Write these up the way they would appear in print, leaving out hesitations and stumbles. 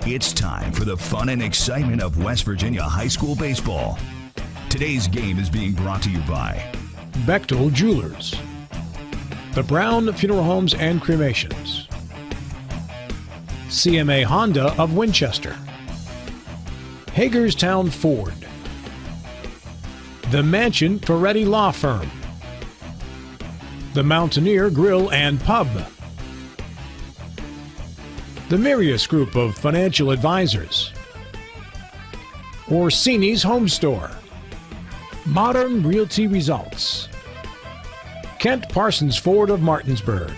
It's time for the fun and excitement of West Virginia high school baseball. Today's game is being brought to you by Bechtel Jewelers, the Brown Funeral Homes and Cremations, CMA Honda of Winchester, Hagerstown Ford, the Mansion Ferretti Law Firm, the Mountaineer Grill and Pub, the Mirius Group of Financial Advisors, Orsini's Home Store, Modern Realty Results, Kent Parsons Ford of Martinsburg,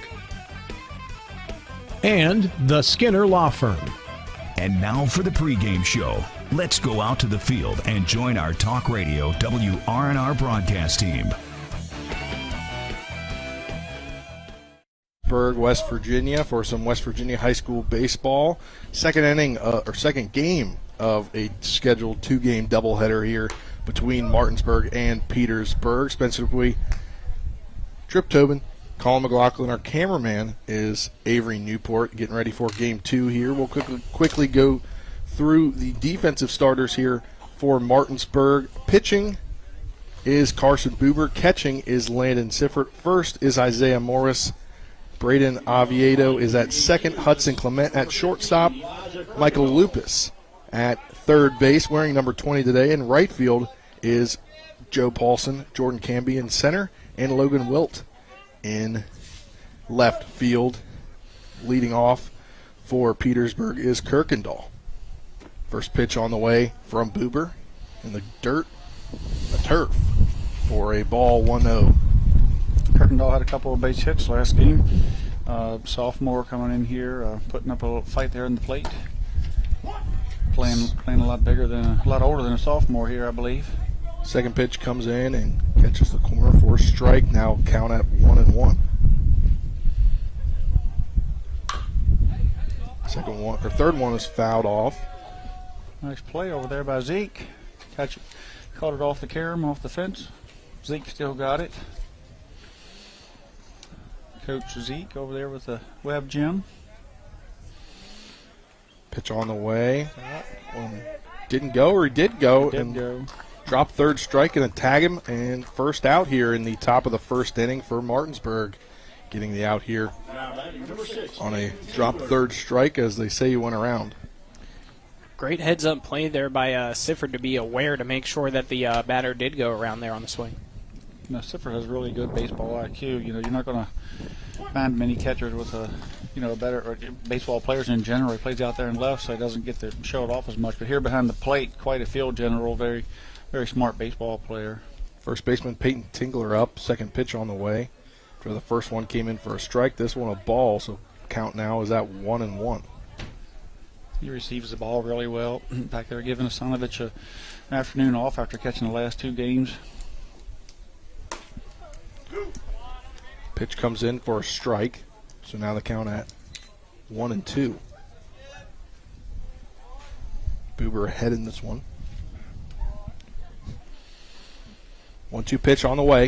and the Skinner Law Firm. And now for the pregame show. Let's go out to the field and join our Talk Radio WRNR broadcast team. West Virginia for some West Virginia high school baseball. Second game of a scheduled two-game doubleheader here between Martinsburg and Petersburg. Spencer Dupuy, Trip Tobin, Colin McLaughlin. Our cameraman is Avery Newport, getting ready for game two here. We'll quickly go through the defensive starters here for Martinsburg. Pitching is Carson Buber. Catching is Landon Siffert. First is Isaiah Morris. Braden Oviedo is at second. Hudson Clement at shortstop. Michael Lupus at third base, wearing number 20 today. In right field is Joe Paulson, Jordan Camby in center, and Logan Wilt in left field. Leading off for Petersburg is Kirkendall. First pitch on the way from Buber in the dirt, the turf, for a ball 1-0. Kirkendall had a couple of base hits last game. Sophomore coming in here, putting up a little fight there in the plate. Playing a lot older than a sophomore here, I believe. Second pitch comes in and catches the corner for a strike. Now count at 1-1. Third one is fouled off. Nice play over there by Zeke. Caught it off the carom, off the fence. Zeke still got it. Coach Zeke over there with the web gym. Pitch on the way. Didn't go, or he did go. Drop third strike and then tag him, and first out here in the top of the first inning for Martinsburg. Getting the out here on a drop third strike, as they say, you went around. Great heads-up play there by Sifford to be aware to make sure that the batter did go around there on the swing. Now, Sifford has really good baseball IQ. You know, you're not going to find many catchers with a better, or baseball players in general. He plays out there in left, so he doesn't get to show it off as much. But here behind the plate, quite a field general, very, very smart baseball player. First baseman Peyton Tingler up. Second pitch on the way. After the first one came in for a strike, this one a ball. So count now is at 1-1. He receives the ball really well. In fact, they're giving Asanovich an afternoon off after catching the last two games. Pitch comes in for a strike. So now the count at 1-2. Buber ahead in this one. 1-2 pitch on the way.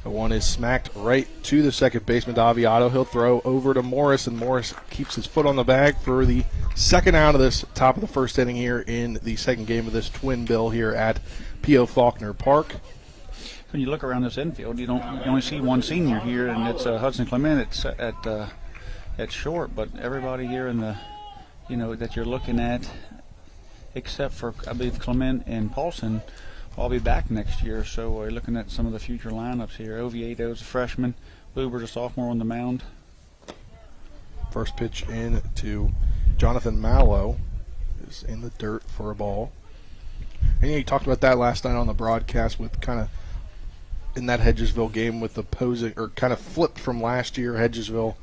The one is smacked right to the second baseman, Daviato. He'll throw over to Morris, and Morris keeps his foot on the bag for the second out of this top of the first inning here in the second game of this twin bill here at P.O. Faulkner Park. When you look around this infield, you only see one senior here, and it's Hudson Clement at short. But everybody here in the, that you're looking at, except for I believe Clement and Paulson, will be back next year. So we're looking at some of the future lineups here. Oviedo's a freshman, Buber's a sophomore on the mound. First pitch in to Jonathan Mallow is in the dirt for a ball. And you talked about that last night on the broadcast with kind of in that Hedgesville game with opposing, or kind of flipped from last year. Hedgesville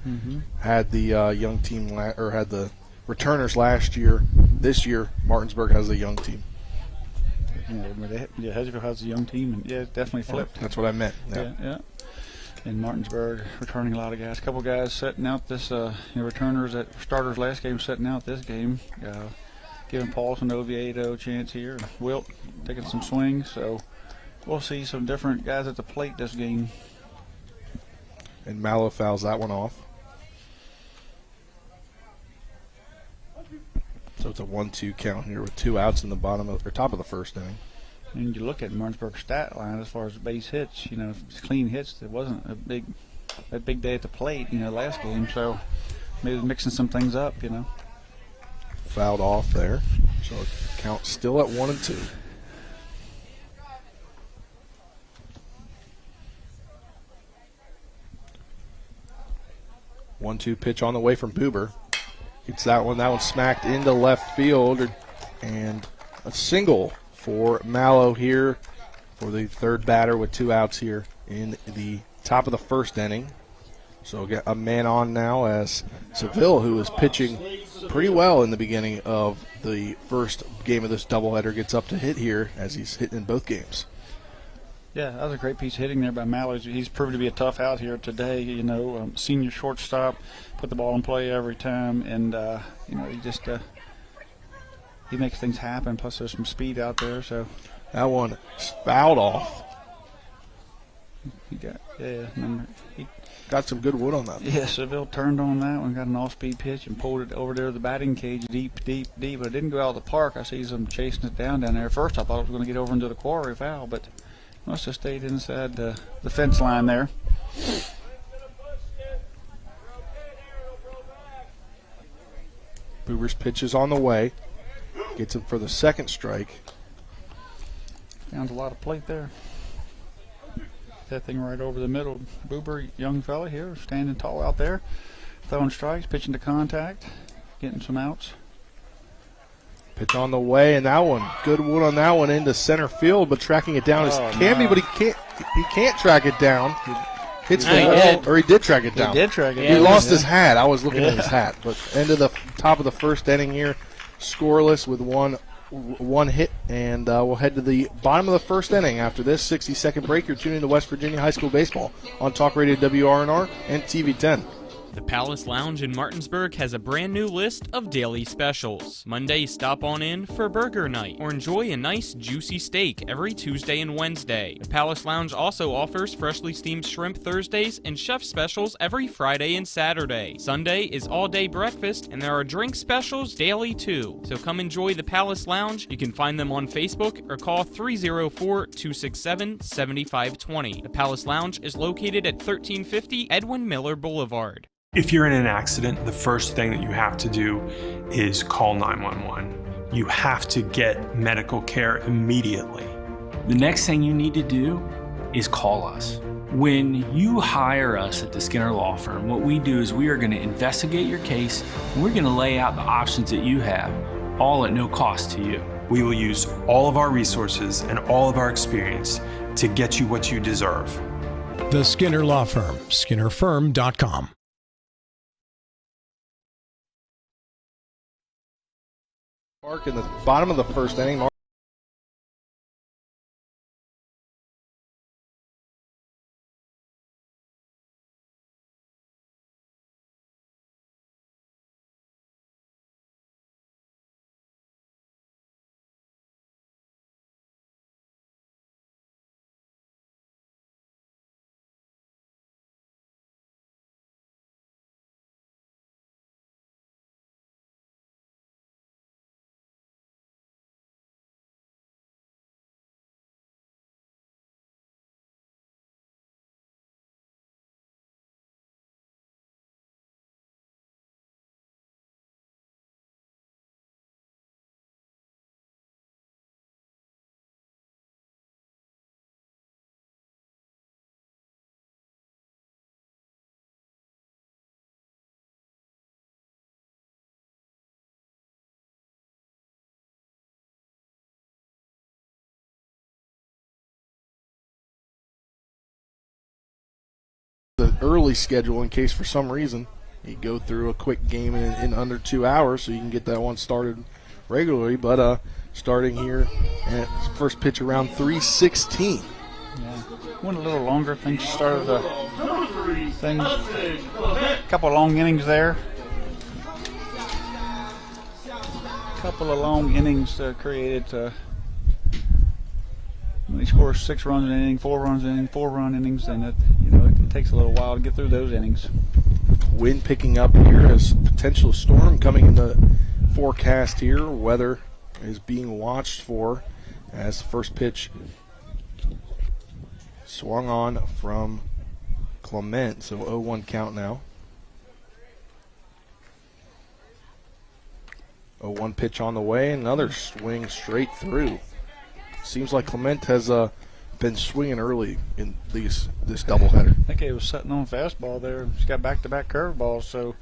had the young team, or had the returners last year. This year, Martinsburg has the young team. Yeah, Hedgesville has a young team, and yeah, it definitely flipped. That's what I meant. Yeah. And Martinsburg returning a lot of guys. A couple guys setting out this, returners that starters last game setting out this game. Giving Paulson, Oviedo a chance here. Wilt taking some swings, so we'll see some different guys at the plate this game. And Mallow fouls that one off. So it's a 1-2 count here with 2 outs in the top of the first inning. And you look at Martinsburg's stat line as far as base hits, clean hits. It wasn't a big day at the plate, last game. So maybe mixing some things up, Fouled off there. So count still at 1-2. One-two pitch on the way from Buber. Gets that one. That one smacked into left field, and a single for Mallow here for the third batter with 2 outs here in the top of the first inning. So get a man on now as Seville, who is pitching pretty well in the beginning of the first game of this doubleheader, gets up to hit here as he's hitting in both games. Yeah, that was a great piece of hitting there by Mallow. He's proven to be a tough out here today. Senior shortstop, put the ball in play every time, and he makes things happen. Plus, there's some speed out there. So that one is fouled off. He got some good wood on that. Yeah, Seville turned on that one, got an off-speed pitch, and pulled it over there to the batting cage deep. But it didn't go out of the park. I see them chasing it down there. First, I thought it was going to get over into the quarry foul, but must have stayed inside the fence line there. Buber's pitch is on the way. Gets him for the second strike. Found a lot of plate there. That thing right over the middle. Buber, young fella here, standing tall out there. Throwing strikes, pitching to contact, getting some outs. Pitch on the way, and that one, good wood on that one into center field, but tracking it down is Camby, but he can't track it down. Hits the wall, or he did track it down. He did track it down. He lost yeah. his hat. I was looking at his hat. But end of the top of the first inning here, scoreless with one hit, and we'll head to the bottom of the first inning after this 60-second break. You're tuning to West Virginia High School Baseball on Talk Radio WRNR and TV 10. The Palace Lounge in Martinsburg has a brand new list of daily specials. Monday, stop on in for burger night or enjoy a nice juicy steak every Tuesday and Wednesday. The Palace Lounge also offers freshly steamed shrimp Thursdays and chef specials every Friday and Saturday. Sunday is all-day breakfast and there are drink specials daily too. So come enjoy the Palace Lounge. You can find them on Facebook or call 304-267-7520. The Palace Lounge is located at 1350 Edwin Miller Boulevard. If you're in an accident, the first thing that you have to do is call 911. You have to get medical care immediately. The next thing you need to do is call us. When you hire us at the Skinner Law Firm, what we do is we are going to investigate your case and we're going to lay out the options that you have, all at no cost to you. We will use all of our resources and all of our experience to get you what you deserve. The Skinner Law Firm, SkinnerFirm.com. Park in the bottom of the first inning. The early schedule in case for some reason you go through a quick game in under 2 hours so you can get that one started regularly, but starting here at first pitch around 3:16. Yeah, went a little longer. Things started things. A couple of long innings there. A couple of long innings created. When he scores 6 runs in an inning, 4 runs in an inning, 4-run innings, and it takes a little while to get through those innings. Wind picking up here as potential storm coming in the forecast here. Weather is being watched for as the first pitch swung on from Clement. So 0-1 count now. 0-1 pitch on the way. Another swing straight through. Seems like Clement has been swinging early in this doubleheader. I think he was sitting on fastball there. He's got back-to-back curveballs, so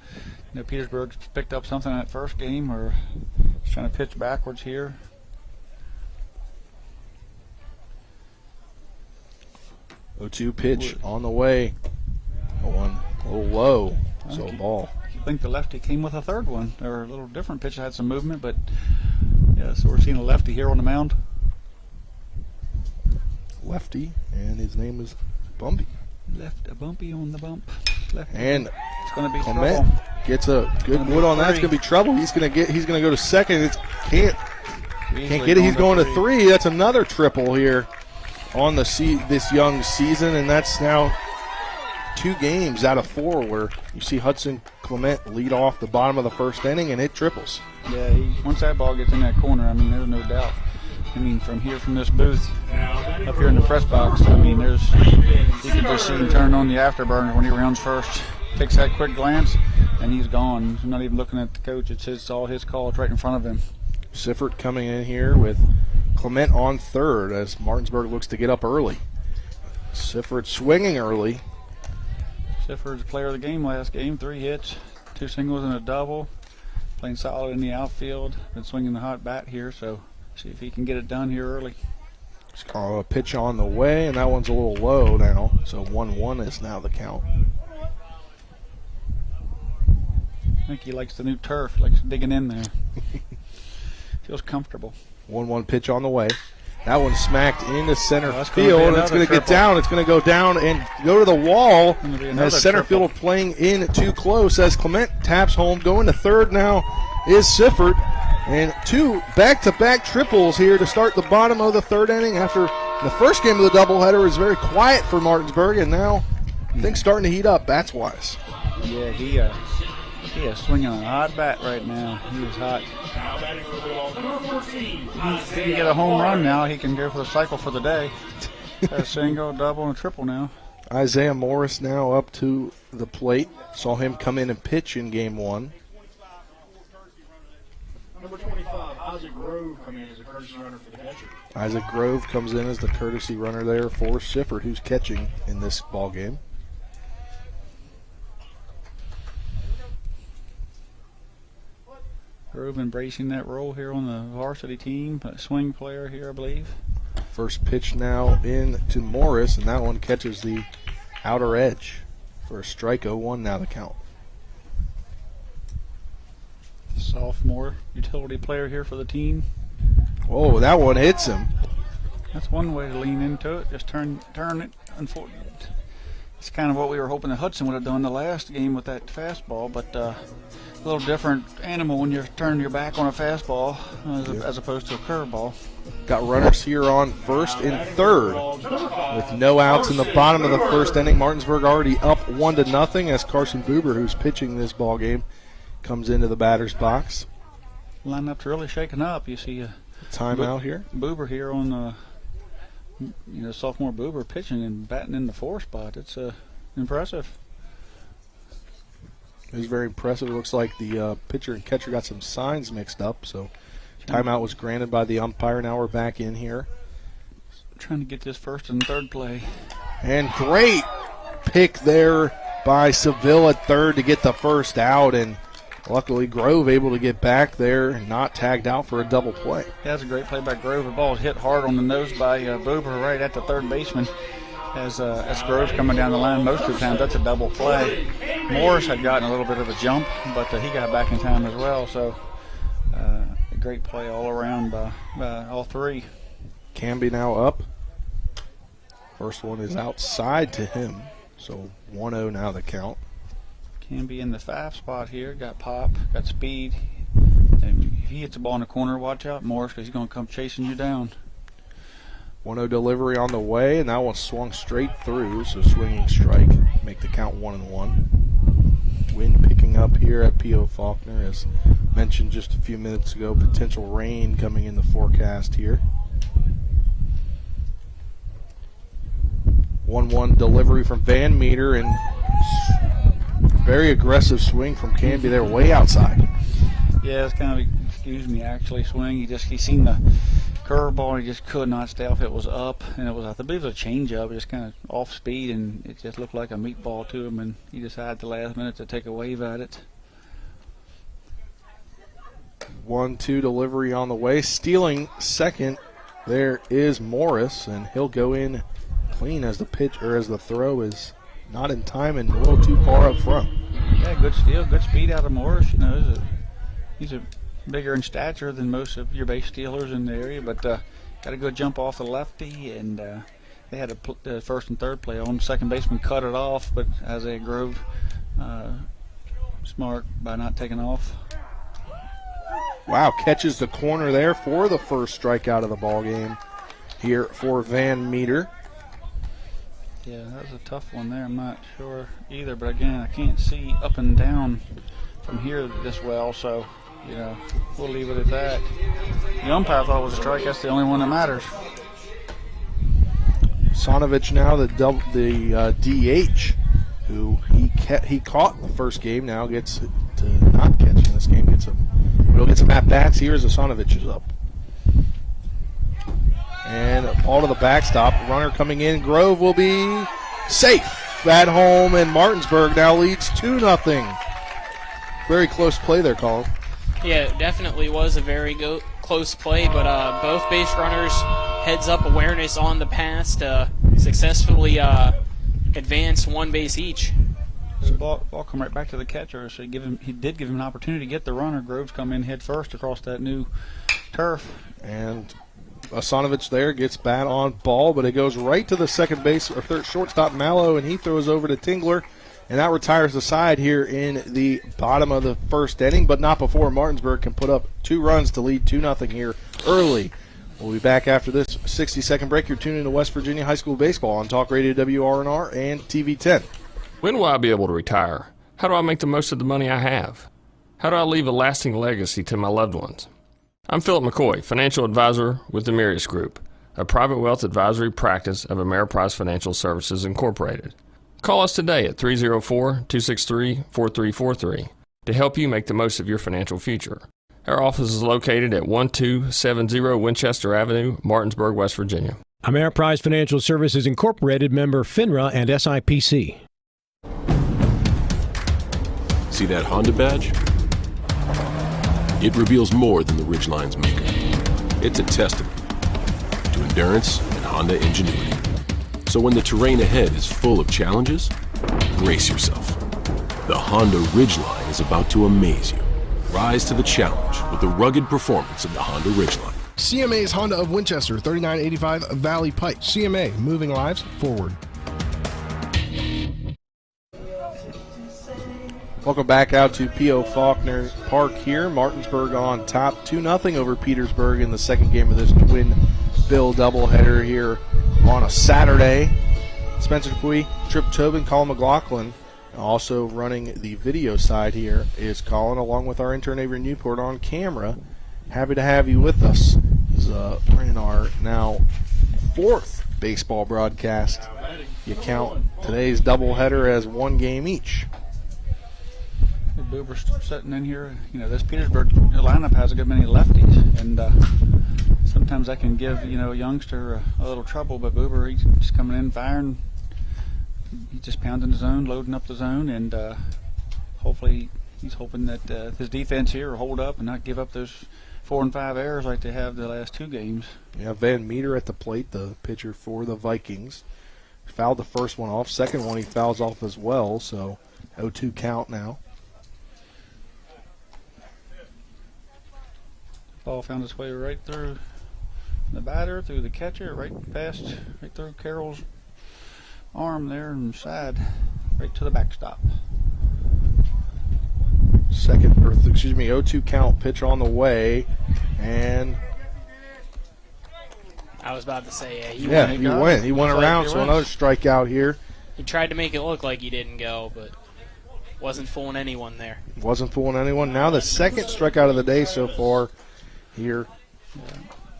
Petersburg picked up something in that first game, or he's trying to pitch backwards here. 0-2 pitch on the way. 0-1 a little low, so ball. I think the lefty came with a third one, or a little different pitch. Had some movement, but yeah, so we're seeing a lefty here on the mound. Lefty, and his name is Bumpy. Left a bumpy on the bump. Lefty. And it's going to be Clement trouble. gets a good wood on that. It's going to be trouble. He's going to go to second. Can't get it. He's going to three. That's another triple here on this young season, and that's now 2 games out of 4 where you see Hudson Clement lead off the bottom of the first inning and hit triples. Yeah, once that ball gets in that corner, I mean, there's no doubt. I mean, from this booth up here in the press box, I mean, you can just see him turn on the afterburner when he rounds first. Takes that quick glance, and he's gone. He's not even looking at the coach. It's all his call. It's right in front of him. Siffert coming in here with Clement on third as Martinsburg looks to get up early. Siffert swinging early. Siffert's player of the game last game. 3 hits, 2 singles and a double. Playing solid in the outfield. Been swinging the hot bat here, so see if he can get it done here early. A pitch on the way, and that one's a little low now. So 1-1 is now the count. I think he likes the new turf. He likes digging in there. Feels comfortable. 1-1 pitch on the way. That one smacked into center field, and it's going to get down. It's going to go down and go to the wall as center field playing in too close as Clement taps home. Going to third now is Siffert. And 2 back-to-back triples here to start the bottom of the third inning after the first game of the doubleheader was very quiet for Martinsburg, and now things starting to heat up bats-wise. Yeah, he is swinging a hot bat right now. He is hot. If he can get a home run now, he can go for the cycle for the day. A single, double, and a triple now. Isaiah Morris now up to the plate. Saw him come in and pitch in game 1. Number 25, Isaac Grove, coming in as a courtesy runner for the catcher. Isaac Grove comes in as the courtesy runner there for Siffert, who's catching in this ball game. Grove embracing that role here on the varsity team, a swing player here, I believe. First pitch now in to Morris, and that one catches the outer edge for a strike. 0-1 now the count. Sophomore utility player here for the team. Oh, that one hits him. That's one way to lean into it. Just turn it. Unfortunately, it's kind of what we were hoping that Hudson would have done the last game with that fastball, but a little different animal when you're turning your back on a fastball as opposed to a curveball. Got runners here on first and third with no outs in the bottom of the first inning. Martinsburg already up 1-0 as Carson Buber, who's pitching this ball game, comes into the batter's box. Lineup's really shaken up. You see a timeout here. Buber here on sophomore Buber pitching and batting in the 4 spot. It's impressive. It was very impressive. It looks like the pitcher and catcher got some signs mixed up, so timeout was granted by the umpire. Now we're back in here. Trying to get this first and third play. And great pick there by Seville at third to get the first out, and luckily Grove able to get back there and not tagged out for a double play. Yeah, that's a great play by Grove. The ball was hit hard on the nose by Buber right at the third baseman. As Grove's coming down the line most of the time, that's a double play. Morris had gotten a little bit of a jump, but he got back in time as well. So a great play all around by all 3. Camby now up. First one is outside to him. So 1-0 now the count. Can be in the 5 spot here. Got pop, got speed. And if he hits the ball in the corner, watch out, Morris, because he's going to come chasing you down. 1-0 delivery on the way, and that one swung straight through, so swinging strike. Make the count 1-1. Wind picking up here at P.O. Faulkner as mentioned just a few minutes ago, potential rain coming in the forecast here. 1-1 delivery from Van Meter, and very aggressive swing from Canby there, way outside. Yeah, it's kind of, actually swing. He seen the curveball, he just could not stay off. It was up, and it was, I believe it was a changeup, just kind of off speed, and it just looked like a meatball to him, and he decided at the last minute to take a wave at it. 1-2 delivery on the way. Stealing second, there is Morris, and he'll go in clean as the pitch, or as the throw is not in time and a little too far up front. Yeah, good steal, good speed out of Morris. You know, he's a bigger in stature than most of your base stealers in the area, but got a good jump off the lefty, and they had a first and third play on. Second baseman cut it off, but Isaiah Grove smart by not taking off. Wow, catches the corner there for the first strikeout of the ball game here for Van Meter. Yeah, that was a tough one there. I'm not sure either, but again, I can't see up and down from here this well, so, you know, we'll leave it at that. The umpire thought it was a strike. That's the only one that matters. Sonovich now, the DH, who he caught the first game, now gets to not catch in this game. We'll get some at-bats here as Sonovich is up. And a ball to the backstop. Runner coming in. Grove will be safe at home, and Martinsburg now leads 2-0. Very close play there, Colin. Yeah, it definitely was a very close play, but both base runners heads-up awareness on the pass to successfully advance one base each. The ball come right back to the catcher, so he did give him an opportunity to get the runner. Groves come in head first across that new turf. And Asanovich there gets bat on ball, but it goes right to the second base or third shortstop Mallow, and he throws over to Tingler, and that retires the side here in the bottom of the first inning, but not before Martinsburg can put up 2 runs to lead 2-0 here early. We'll be back after this 60-second break. You're tuning to West Virginia High School Baseball on Talk Radio WRNR and TV 10. When will I be able to retire? How do I make the most of the money I have? How do I leave a lasting legacy to my loved ones? I'm Philip McCoy, financial advisor with the Mirius Group, a private wealth advisory practice of Ameriprise Financial Services Incorporated. Call us today at 304-263-4343 to help you make the most of your financial future. Our office is located at 1270 Winchester Avenue, Martinsburg, West Virginia. Ameriprise Financial Services Incorporated, member FINRA and SIPC. See that Honda badge? It reveals more than the Ridgeline's maker. It's a testament to endurance and Honda ingenuity. So when the terrain ahead is full of challenges, brace yourself. The Honda Ridgeline is about to amaze you. Rise to the challenge with the rugged performance of the Honda Ridgeline. CMA's Honda of Winchester, 3985 Valley Pike. CMA, moving lives forward. Welcome back out to P.O. Faulkner Park here. Martinsburg on top 2-0 over Petersburg in the second game of this twin bill doubleheader here on a Saturday. Spencer Dupuy, Trip Tobin, Colin McLaughlin. Also running the video side here is Colin, along with our intern Avery Newport on camera. Happy to have you with us. We're in our now 4th baseball broadcast. You count today's doubleheader as 1 game each. Boober's sitting in here. You know, this Petersburg lineup has a good many lefties, and sometimes that can give, you know, a youngster a little trouble. But Boober, he's just coming in, firing. He's just pounding the zone, loading up the zone, and hopefully he's hoping that his defense here will hold up and not give up those 4 and 5 errors like they have the last 2 games. Yeah, Van Meter at the plate, the pitcher for the Vikings. Fouled the first one off. Second one he fouls off as well, so 0-2 count now. Ball found its way right through the batter, through the catcher, right through Carroll's arm there and side, right to the backstop. 0-2 count, pitch on the way, and I was about to say, he went around, so another strikeout here. He tried to make it look like he didn't go, but Wasn't fooling anyone there. Wasn't fooling anyone. Now the second strikeout of the day so far here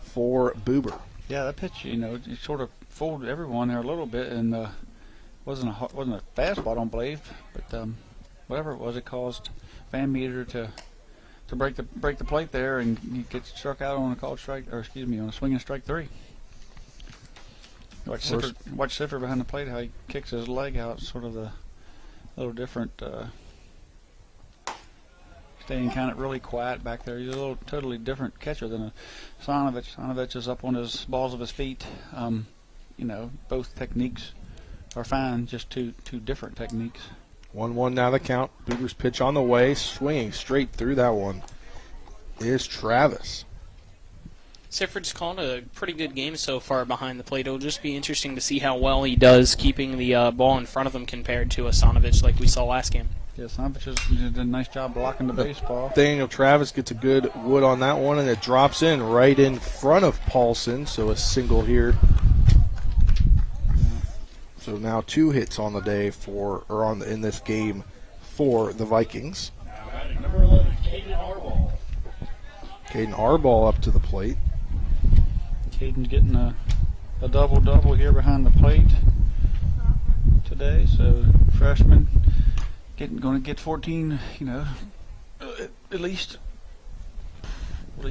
for Buber. Yeah, that pitch, it sort of fooled everyone there a little bit, and wasn't a fastball, I don't believe, but whatever it was, it caused Van Meter to break the plate there and get struck out on a called strike, on a swinging strike 3. Watch Siffer behind the plate, how he kicks his leg out, sort of a little different. Staying kind of really quiet back there. He's a little totally different catcher than a Sonovich. Sonovich is up on his balls of his feet. Both techniques are fine, just two different techniques. 1-1 now the count. Buber's pitch on the way, swinging straight through that one is Travis. Sifford's calling a pretty good game so far behind the plate. It'll just be interesting to see how well he does keeping the ball in front of him compared to a Sonovich like we saw last game. Yeah, Sonovich did a nice job blocking the baseball. Daniel Travis gets a good wood on that one, and it drops in right in front of Paulson, so a single here. So now 2 hits on the day in this game for the Vikings. Number 11, Caden Arball. Caden Arball up to the plate. Caden's getting a double here behind the plate today, so freshman going to get 14, at least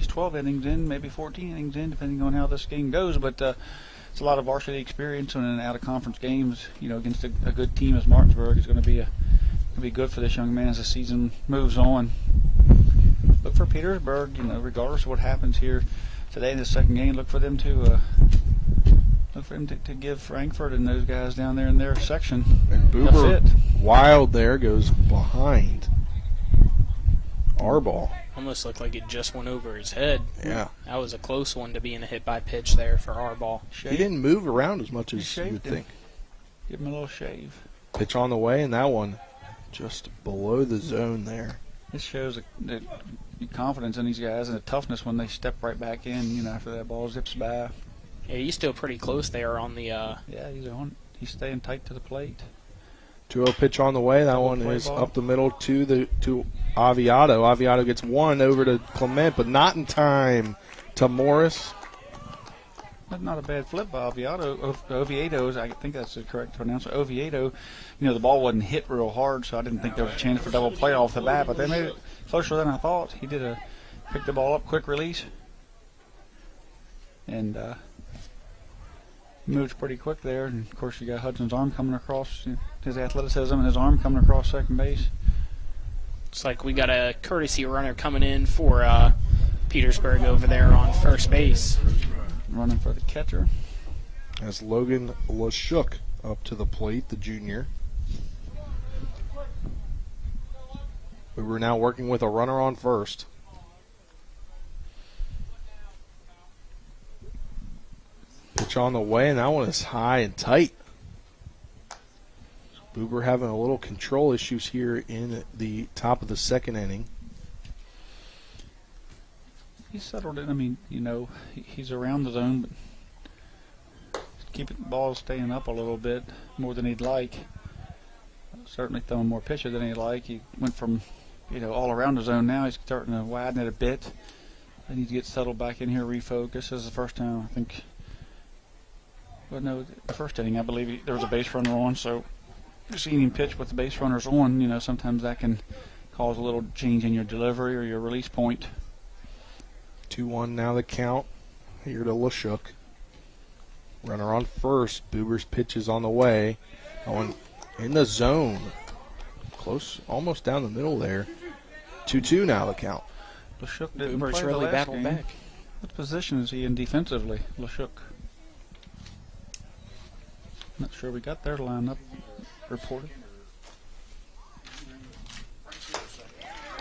12 innings in, maybe 14 innings in, depending on how this game goes. But it's a lot of varsity experience and out of conference games, against a good team as Martinsburg is going to be good for this young man as the season moves on. Look for Petersburg, regardless of what happens here today in the second game. Look for them to give Frankfurt and those guys down there in their section and Buber wild there goes behind Arball. Almost looked like it just went over his head. Yeah. That was a close one to being a hit by pitch there for Arball. He didn't move around as much as you would think. Give him a little shave. Pitch on the way, and that one just below the zone there. This shows the confidence in these guys and the toughness when they step right back in, after that ball zips by. Yeah, he's still pretty close there on the... Yeah, he's staying tight to the plate. 2-0 pitch on the way. That one is up the middle to Aviato. Aviato gets one over to Clement, but not in time to Morris. That's not a bad flip by Oviedo. I think that's the correct pronunciation. Oviedo, the ball wasn't hit real hard, so I didn't think there was a chance for double play off the bat, but they made it closer than I thought. He picked the ball up, quick release, and moved pretty quick there. And of course, you got Hudson's arm coming across, his athleticism and his arm coming across second base. Looks like we got a courtesy runner coming in for Petersburg over there on first base. Running for the catcher. As Logan Lashuk up to the plate, the junior. We were now working with a runner on first. Pitch on the way, and that one is high and tight. Buber having a little control issues here in the top of the second inning. He's settled in. He's around the zone, but keeping the ball staying up a little bit more than he'd like. Certainly throwing more pitches than he'd like. He went from, all around the zone. Now he's starting to widen it a bit. I need to get settled back in here, refocus. This is the first time, I think. Well, no, the first inning, I believe there was a base runner on, so seeing him pitch with the base runners on, sometimes that can cause a little change in your delivery or your release point. 2-1 now the count here to Lashuk. Runner on first. Buber's pitch is on the way. Going in the zone. Close, almost down the middle there. 2-2 now the count. Lashuk didn't Buber's play really the last battled game. back. What position is he in defensively, Lashuk? Not sure we got their lineup reported.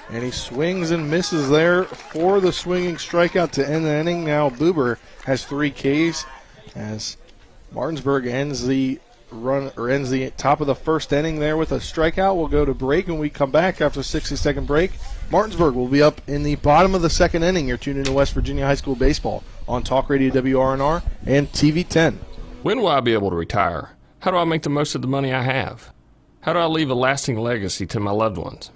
And he swings and misses there for the swinging strikeout to end the inning. Now Buber has 3 Ks as Martinsburg ends the top of the first inning there with a strikeout. We'll go to break, and we come back after a 60-second break. Martinsburg will be up in the bottom of the second inning. You're tuned into West Virginia High School Baseball on Talk Radio WRNR and TV 10. When will I be able to retire? How do I make the most of the money I have? How do I leave a lasting legacy to my loved ones?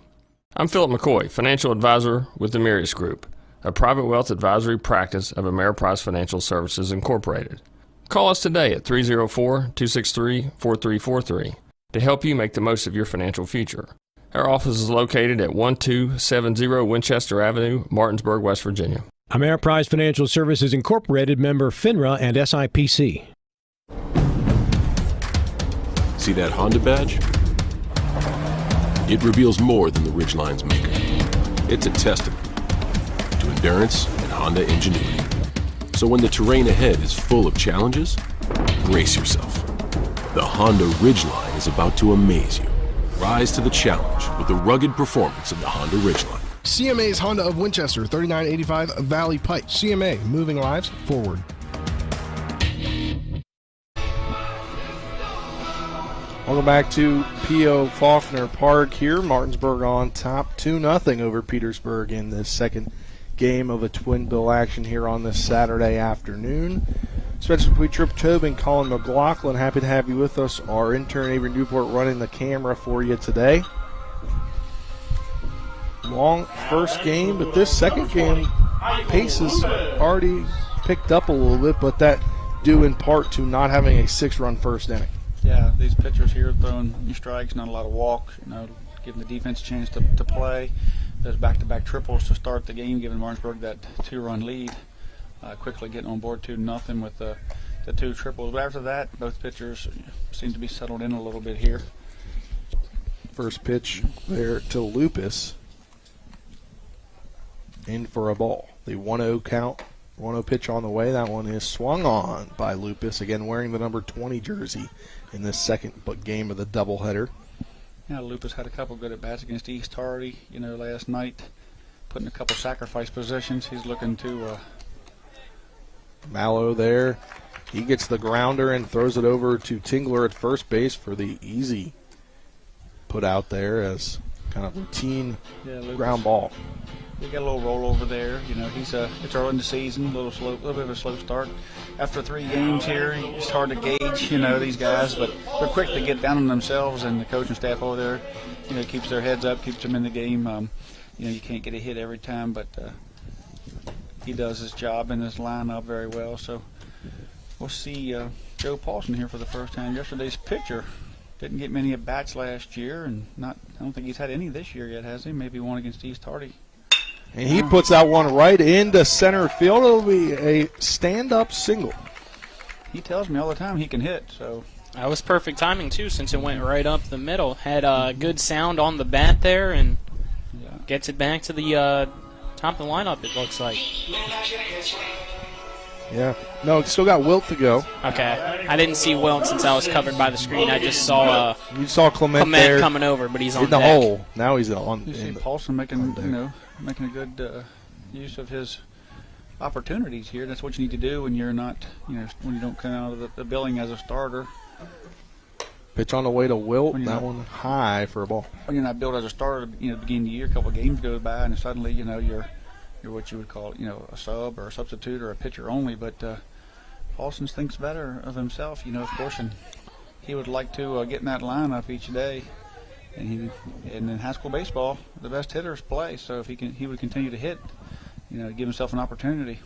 I'm Philip McCoy, financial advisor with the Mirius Group, a private wealth advisory practice of Ameriprise Financial Services Incorporated. Call us today at 304-263-4343 to help you make the most of your financial future. Our office is located at 1270 Winchester Avenue, Martinsburg, West Virginia. Ameriprise Financial Services Incorporated, member FINRA and SIPC. See that Honda badge? It reveals more than the Ridgeline's maker. It's a testament to endurance and Honda ingenuity. So when the terrain ahead is full of challenges, brace yourself. The Honda Ridgeline is about to amaze you. Rise to the challenge with the rugged performance of the Honda Ridgeline. CMA's Honda of Winchester, 3985 Valley Pike. CMA, moving lives forward. Welcome back to P.O. Faulkner Park here. Martinsburg on top 2-0 over Petersburg in the second game of a twin bill action here on this Saturday afternoon. Spencer Puig, Trip Tobin, Colin McLaughlin, happy to have you with us. Our intern Avery Newport running the camera for you today. Long first game, but this second game pace has already picked up a little bit, but that due in part to not having a 6-run first inning. Yeah, these pitchers here throwing your strikes, not a lot of walk, giving the defense a chance to play. Those back-to-back triples to start the game, giving Martinsburg that 2-run lead. Quickly getting on board 2-0 with the 2 triples. But after that, both pitchers seem to be settled in a little bit here. First pitch there to Lupus. In for a ball. The 1-0 count. 1-0 pitch on the way. That one is swung on by Lupus, again wearing the number 20 jersey in this second game of the doubleheader. Yeah, Lupus had a couple good at-bats against East Hardy, last night, putting a couple sacrifice positions. He's looking to... Mallow there. He gets the grounder and throws it over to Tingler at first base for the easy put out there as kind of routine ground ball. He got a little rollover there. It's early in the season, a little bit of a slow start. After 3 games here, it's hard to gauge, these guys, but they're quick to get down on themselves, and the coaching staff over there, keeps their heads up, keeps them in the game. You can't get a hit every time, but he does his job in this lineup very well. So we'll see Joe Paulson here for the first time. Yesterday's pitcher didn't get many at bats last year, and I don't think he's had any this year yet, has he? Maybe one against East Hardy. And he puts that one right into center field. It'll be a stand-up single. He tells me all the time he can hit. So that was perfect timing, too, since it went right up the middle. Had a good sound on the bat there and gets it back to the top of the lineup, it looks like. Yeah. No, still got Wilt to go. Okay. I didn't see Wilt since I was covered by the screen. I just saw you saw Clement there coming over, but he's on in the deck. hole. Now he's on. You see Paulson making a good use of his opportunities here. That's what you need to do when you're not, when you don't come out of the billing as a starter. Pitch on the way to Wilt. That one high for a ball. When you're not billed as a starter, beginning of the year, a couple of games go by, and suddenly, you're what you would call, a sub or a substitute or a pitcher only. But Paulson thinks better of himself, of course, and he would like to get in that lineup each day. And in high school baseball, the best hitters play. So if he would continue to hit, give himself an opportunity.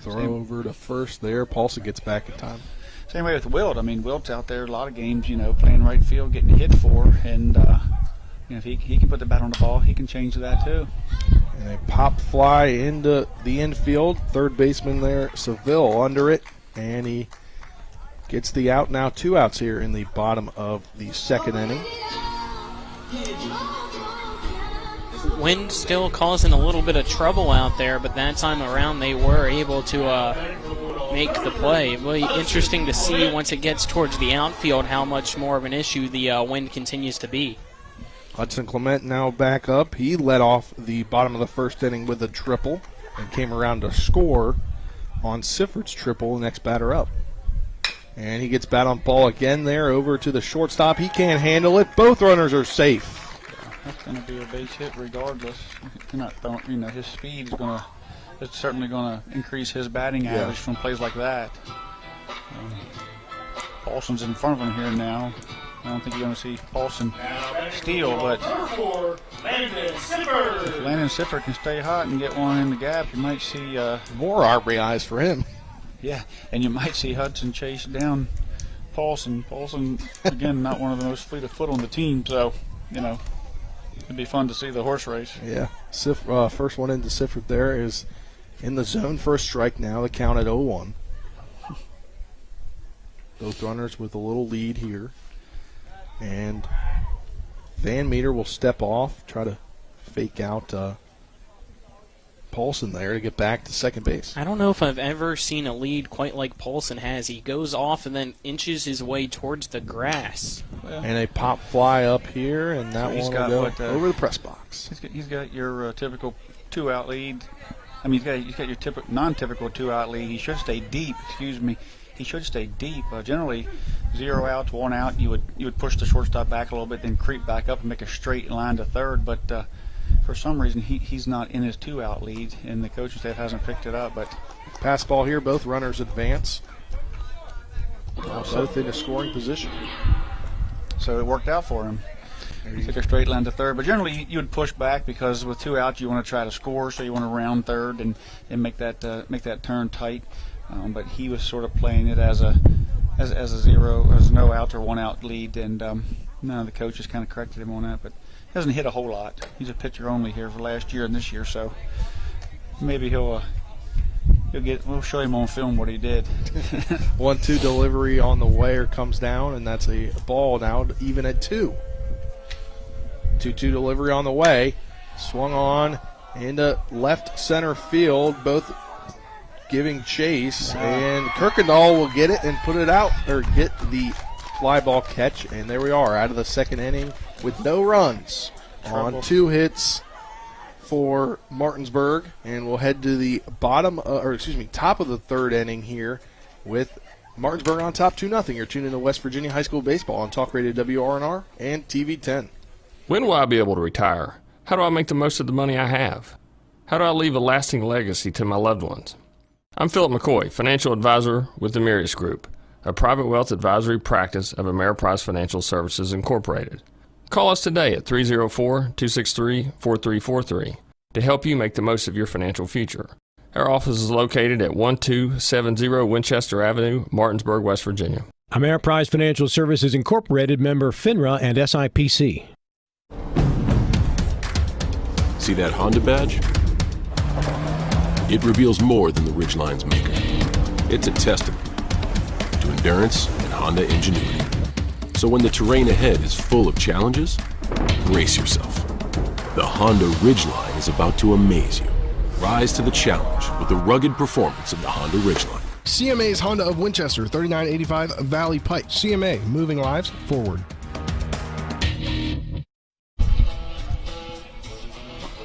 Throw over to first there. Paulson gets back in time. Same way with Wilt. Wilt's out there a lot of games, playing right field, getting hit for, and if he can put the bat on the ball, he can change that too. And a pop fly into the infield. Third baseman there, Seville, under it, and he gets the out. Now 2 outs here in the bottom of the second inning. Wind still causing a little bit of trouble out there, but that time around they were able to make the play. Really interesting to see once it gets towards the outfield how much more of an issue the wind continues to be. Hudson Clement now back up. He led off the bottom of the first inning with a triple and came around to score on Siffort's triple, next batter up. And he gets bat on ball again there over to the shortstop. He can't handle it. Both runners are safe. That's going to be a base hit regardless. His speed is going to, it's certainly going to increase his batting average from plays like that. Paulson's in front of him here now. I don't think you're going to see Paulson steal, but if Landon Siffer can stay hot and get one in the gap, you might see more RBIs for him. Yeah, and you might see Hudson chase down Paulson. Paulson, again, not one of the most fleet of foot on the team, so, it'd be fun to see the horse race. Yeah, first one into Sifford there is in the zone for a strike now. The count at 0-1. Both runners with a little lead here. And Van Meter will step off, try to fake out Paulson there to get back to second base. I don't know if I've ever seen a lead quite like Paulson has. He goes off and then inches his way towards the grass. And a pop fly up here, and that one will go over the press box. He's got your typical two-out lead. I mean, he's got your non-typical two-out lead. He should stay deep. He should stay deep. Generally, 0 outs, 1 out. You would push the shortstop back a little bit, then creep back up and make a straight line to third. But for some reason, he's not in his 2-out lead, and the coaching staff hasn't picked it up. But pass ball here. Both runners advance. Both in a scoring position. So it worked out for him. He took a straight line to third. But generally, you would push back because with 2 outs, you want to try to score. So you want to round third and make that turn tight. But he was sort of playing it as a 0, as no out or 1 out lead, and none of the coaches kind of corrected him on that. But he hasn't hit a whole lot. He's a pitcher only here for last year and this year, so maybe we'll show him on film what he did. 1-2 delivery on the way or comes down, and that's a ball now, even at 2. 2-2 delivery on the way, swung on into left center field, both giving chase, and Kirkendall will get it and put it out, or get the fly ball catch, and there we are out of the second inning with no runs on 2 hits for Martinsburg, and we'll head to the top of the third inning here with Martinsburg on top 2-0. You're tuning to West Virginia High School Baseball on Talk Radio WRNR and TV 10. When will I be able to retire? How do I make the most of the money I have? How do I leave a lasting legacy to my loved ones? I'm Philip McCoy, financial advisor with the Mirius Group, a private wealth advisory practice of Ameriprise Financial Services Incorporated. Call us today at 304-263-4343 to help you make the most of your financial future. Our office is located at 1270 Winchester Avenue, Martinsburg, West Virginia. Ameriprise Financial Services Incorporated, member FINRA and SIPC. See that Honda badge? It reveals more than the Ridgeline's maker. It's a testament to endurance and Honda ingenuity. So when the terrain ahead is full of challenges, brace yourself. The Honda Ridgeline is about to amaze you. Rise to the challenge with the rugged performance of the Honda Ridgeline. CMA's Honda of Winchester, 3985 Valley Pike. CMA, moving lives forward.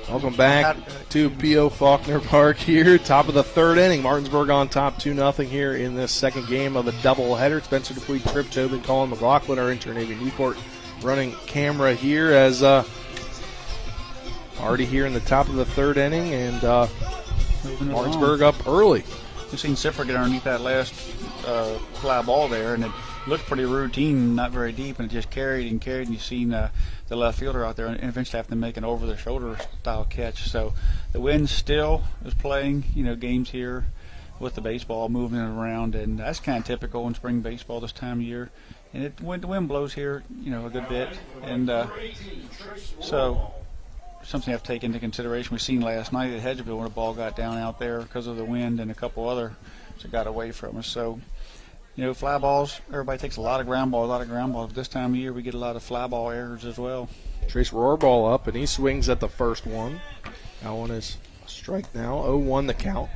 Welcome back to P.O. Faulkner Park here. Top of the third inning. Martinsburg on top 2-0 here in this second game of a doubleheader. Spencer Dupuy, Tripp Tobin, Colin McLaughlin, our intern, Avery Newport, running camera here as already here in the top of the third inning, and Martinsburg up early. We've seen Siffer get underneath that last fly ball there, and it looked pretty routine, not very deep, and it just carried, and you've seen the left fielder out there and eventually have to make an over-the-shoulder style catch. So the wind still is playing, games here with the baseball moving it around, and that's kind of typical in spring baseball this time of year. And the wind blows here, a good bit, and so something I have to take into consideration. We've seen last night at Hedgeville when the ball got down out there because of the wind, and a couple other that got away from us. So, fly balls, everybody takes a lot of ground balls. This time of year, we get a lot of fly ball errors as well. Trace Rohrball up, and he swings at the first one. That one is a strike now. 0-1 the count.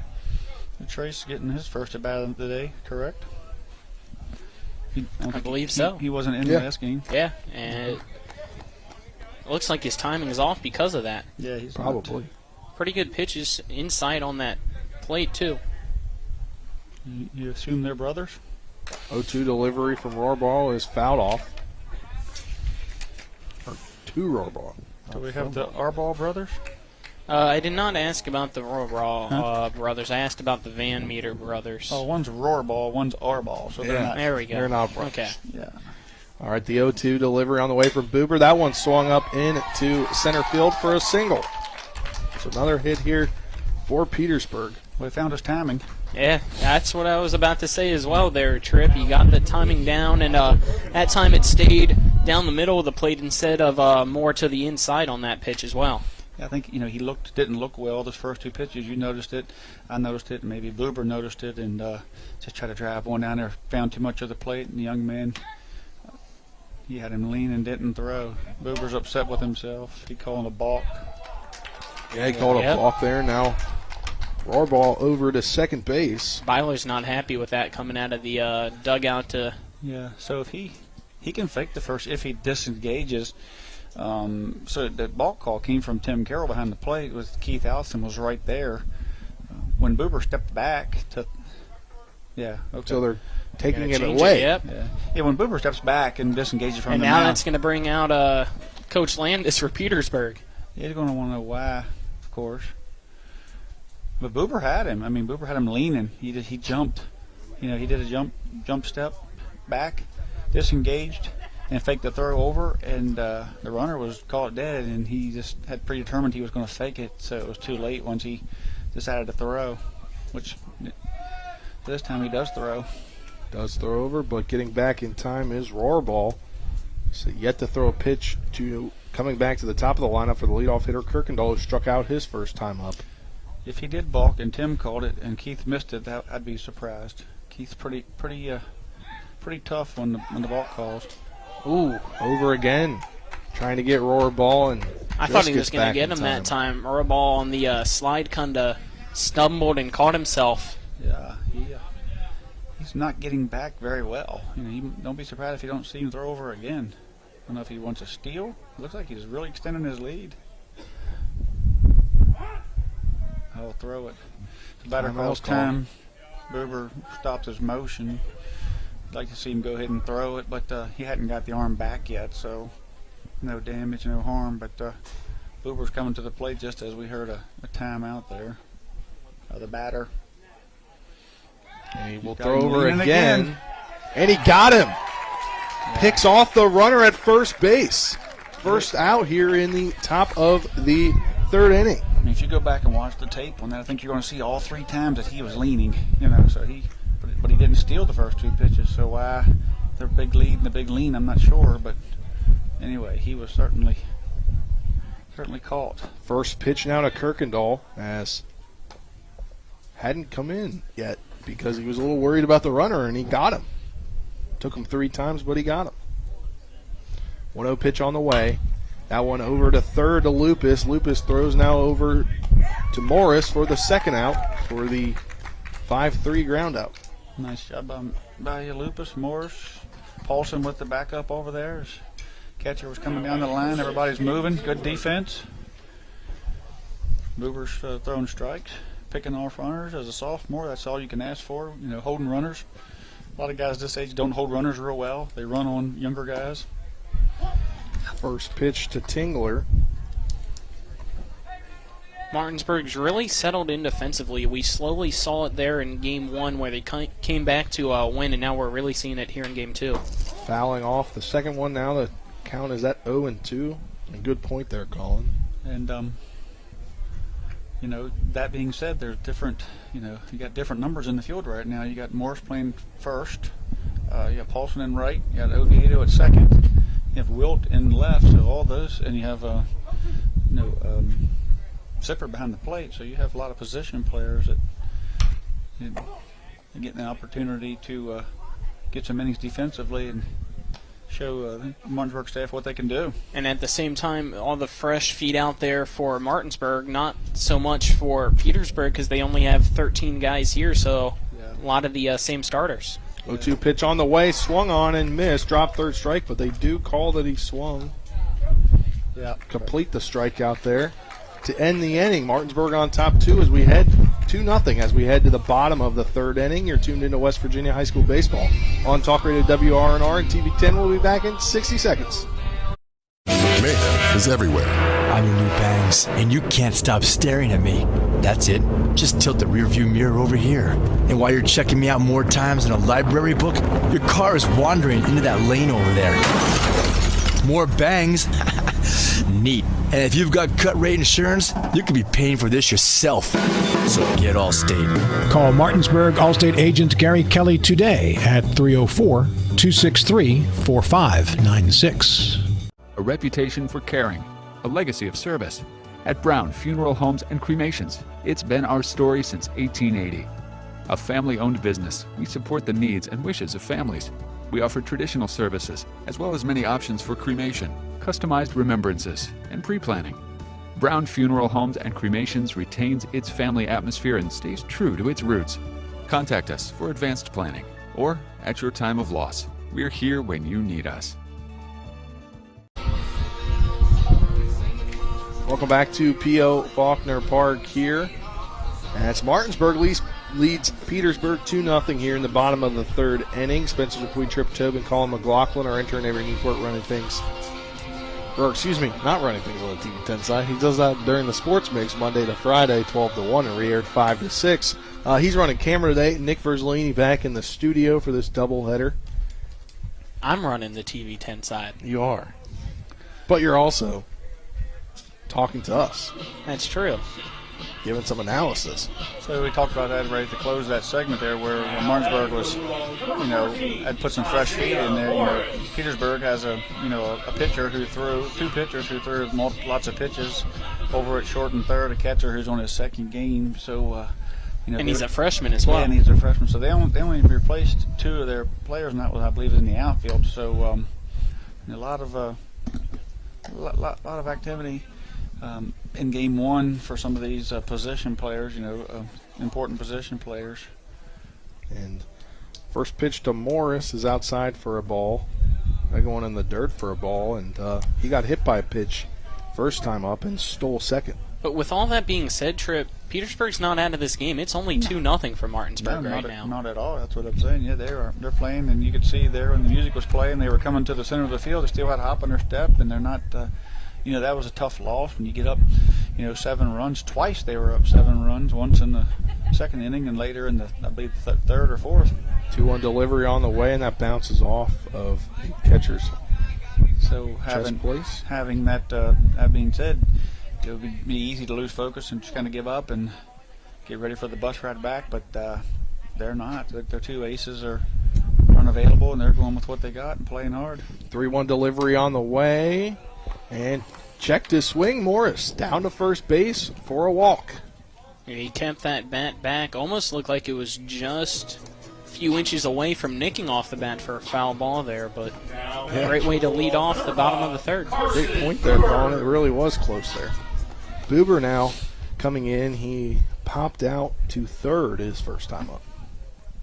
Trace getting his first at bat of the day, correct? I believe so. He wasn't in the last game. Yeah, and it looks like his timing is off because of that. Yeah, he's probably. Pretty good pitches inside on that plate, too. You assume they're brothers? 0-2 delivery from Rohrball is fouled off. Or to Rohrball. Do we have the Arball brothers? I did not ask about the Rohrball brothers. I asked about the Van Meter brothers. Oh, one's Rohrball, one's Arball. So they're not. There we go. They're not brothers. Okay. Yeah. All right, the 0-2 delivery on the way from Buber. That one swung up into center field for a single. So another hit here for Petersburg. Well, he found his timing. Yeah, that's what I was about to say as well there, Tripp. You got the timing down, and that time it stayed down the middle of the plate instead of more to the inside on that pitch as well. Yeah, I think, he didn't look well those first 2 pitches. You noticed it. I noticed it, and maybe Buber noticed it, and just tried to drive one down there. Found too much of the plate, and the young man, he had him lean and didn't throw. Buber's upset with himself. He called a balk. Yeah, he called a balk there. Now Rohrball over to second base. Byler's not happy with that coming out of the dugout to... Yeah, so if he can fake the first if he disengages. So the balk call came from Tim Carroll behind the plate with Keith Allison was right there. When Buber stepped back to... Yeah, okay. So they're taking it away. Yeah, when Buber steps back and disengages from and the now mound, that's going to bring out Coach Landis for Petersburg. He's going to want to know why, of course. But Buber had him. I mean, Buber had him leaning. He jumped. He did a jump step back, disengaged, and faked the throw over. And the runner was called dead, and he just had predetermined he was going to fake it. So it was too late once he decided to throw, which this time he does throw. Does throw over, but getting back in time is Rohrball. So yet to throw a pitch to coming back to the top of the lineup for the leadoff hitter, Kirkendall, who struck out his first time up. If he did balk and Tim called it and Keith missed it, I'd be surprised. Keith's pretty tough when the balk calls. Ooh, over again, trying to get Rohrball, and I thought he was going to get him that time. Rohrball on the slide kind of stumbled and caught himself. Yeah, he's not getting back very well. Don't be surprised if you don't see him throw over again. I don't know if he wants a steal. It looks like he's really extending his lead. I'll throw it. The batter calls time. Buber stops his motion. I'd like to see him go ahead and throw it, but he hadn't got the arm back yet, so no damage, no harm. But Buber's coming to the plate just as we heard a timeout there. The batter. And he will throw over again. And he got him. Yeah. Picks off the runner at first base. First out here in the top of the third inning. I mean, if you go back and watch the tape on that, I think you're going to see all 3 times that he was leaning. So but he didn't steal the first 2 pitches. So why the big lead and the big lean, I'm not sure. But anyway, he was certainly caught. First pitch now to Kirkendall, as hadn't come in yet because he was a little worried about the runner, and he got him. Took him 3 times, but he got him. 1-0 pitch on the way. That one over to third to Lupus. Lupus throws now over to Morris for the second out for the 5-3 ground out. Nice job by Lupus. Morris. Paulson with the backup over there. Catcher was coming down the line. Everybody's moving. Good defense. Buber's throwing strikes. Picking off runners as a sophomore. That's all you can ask for. Holding runners. A lot of guys this age don't hold runners real well. They run on younger guys. First pitch to Tingler. Martinsburg's really settled in defensively. We slowly saw it there in Game 1 where they came back to win, and now we're really seeing it here in Game 2. Fouling off the second one now. The count is at 0-2. A good point there, Colin. And, that being said, there's different, you got different numbers in the field right now. You got Morris playing first. You got Paulson in right. You got Oviedo at second. You have Wilt in left, so all those, and you have Zipper behind the plate, so you have a lot of position players that are getting an opportunity to get some innings defensively and show the Martinsburg staff what they can do. And at the same time, all the fresh feet out there for Martinsburg, not so much for Petersburg because they only have 13 guys here, so a lot of the same starters. 0-2 pitch on the way, swung on and missed, dropped third strike, but they do call that he swung. Yeah. Complete the strikeout there to end the inning. Martinsburg on top 2 as we head 2-0 as we head to the bottom of the third inning. You're tuned into West Virginia High School Baseball on Talk Radio WRNR and TV 10. We'll be back in 60 seconds. Mayhem is everywhere. I'm your new bangs, and you can't stop staring at me. That's it. Just tilt the rearview mirror over here. And while you're checking me out more times than a library book, your car is wandering into that lane over there. More bangs? Neat. And if you've got cut rate insurance, you could be paying for this yourself. So get Allstate. Call Martinsburg Allstate agent Gary Kelly today at 304-263-4596. A reputation for caring, a legacy of service. At Brown Funeral Homes and Cremations, it's been our story since 1880. A family-owned business, we support the needs and wishes of families. We offer traditional services, as well as many options for cremation, customized remembrances, and pre-planning. Brown Funeral Homes and Cremations retains its family atmosphere and stays true to its roots. Contact us for advanced planning, or at your time of loss. We're here when you need us. Welcome back to P.O. Faulkner Park here. As Martinsburg leads Petersburg 2-0 here in the bottom of the third inning. Spencer Dupuy, Trip Tobin, Colin McLaughlin are entering every Newport running things. Or, excuse me, not running things on the TV10 side. He does that during the sports mix Monday to Friday, 12 to 1, and re-aired 5 to 6. He's running camera today. Nick Verzolini back in the studio for this doubleheader. I'm running the TV10 side. You are. But you're also talking to us. That's true. Giving some analysis. So we talked about that right to close that segment there where Martinsburg was, had put some fresh feet in there. Petersburg has a pitcher who threw, two pitchers who threw lots of pitches over at short and third, a catcher who's on his second game. So, and he's a freshman as well. Yeah, and he's a freshman. So they only replaced two of their players, and that was, I believe, in the outfield. So a lot of activity. In game one for some of these position players, important position players. And first pitch to Morris is outside for a ball. They're going in the dirt for a ball, and he got hit by a pitch first time up and stole second. But with all that being said, Tripp, Petersburg's not out of this game. It's only 2-0 for Martinsburg right now. Not at all. That's what I'm saying. Yeah, they're playing, and you could see there when the music was playing, they were coming to the center of the field. They still had a hop in their step, and they're not. That was a tough loss when you get up, 7 runs. Twice they were up 7 runs, once in the second inning and later in the, I believe, third or fourth. 2-1 delivery on the way, and that bounces off of the catchers. So having that being said, it would be easy to lose focus and just kind of give up and get ready for the bus ride back, but they're not. Their two aces are unavailable, and they're going with what they got and playing hard. 3-1 delivery on the way. And checked his swing. Morris down to first base for a walk. He kept that bat back. Almost looked like it was just a few inches away from nicking off the bat for a foul ball there, but great way to lead off the bottom of the third. Great point there, Colin. It really was close there. Buber now coming in. He popped out to third his first time up.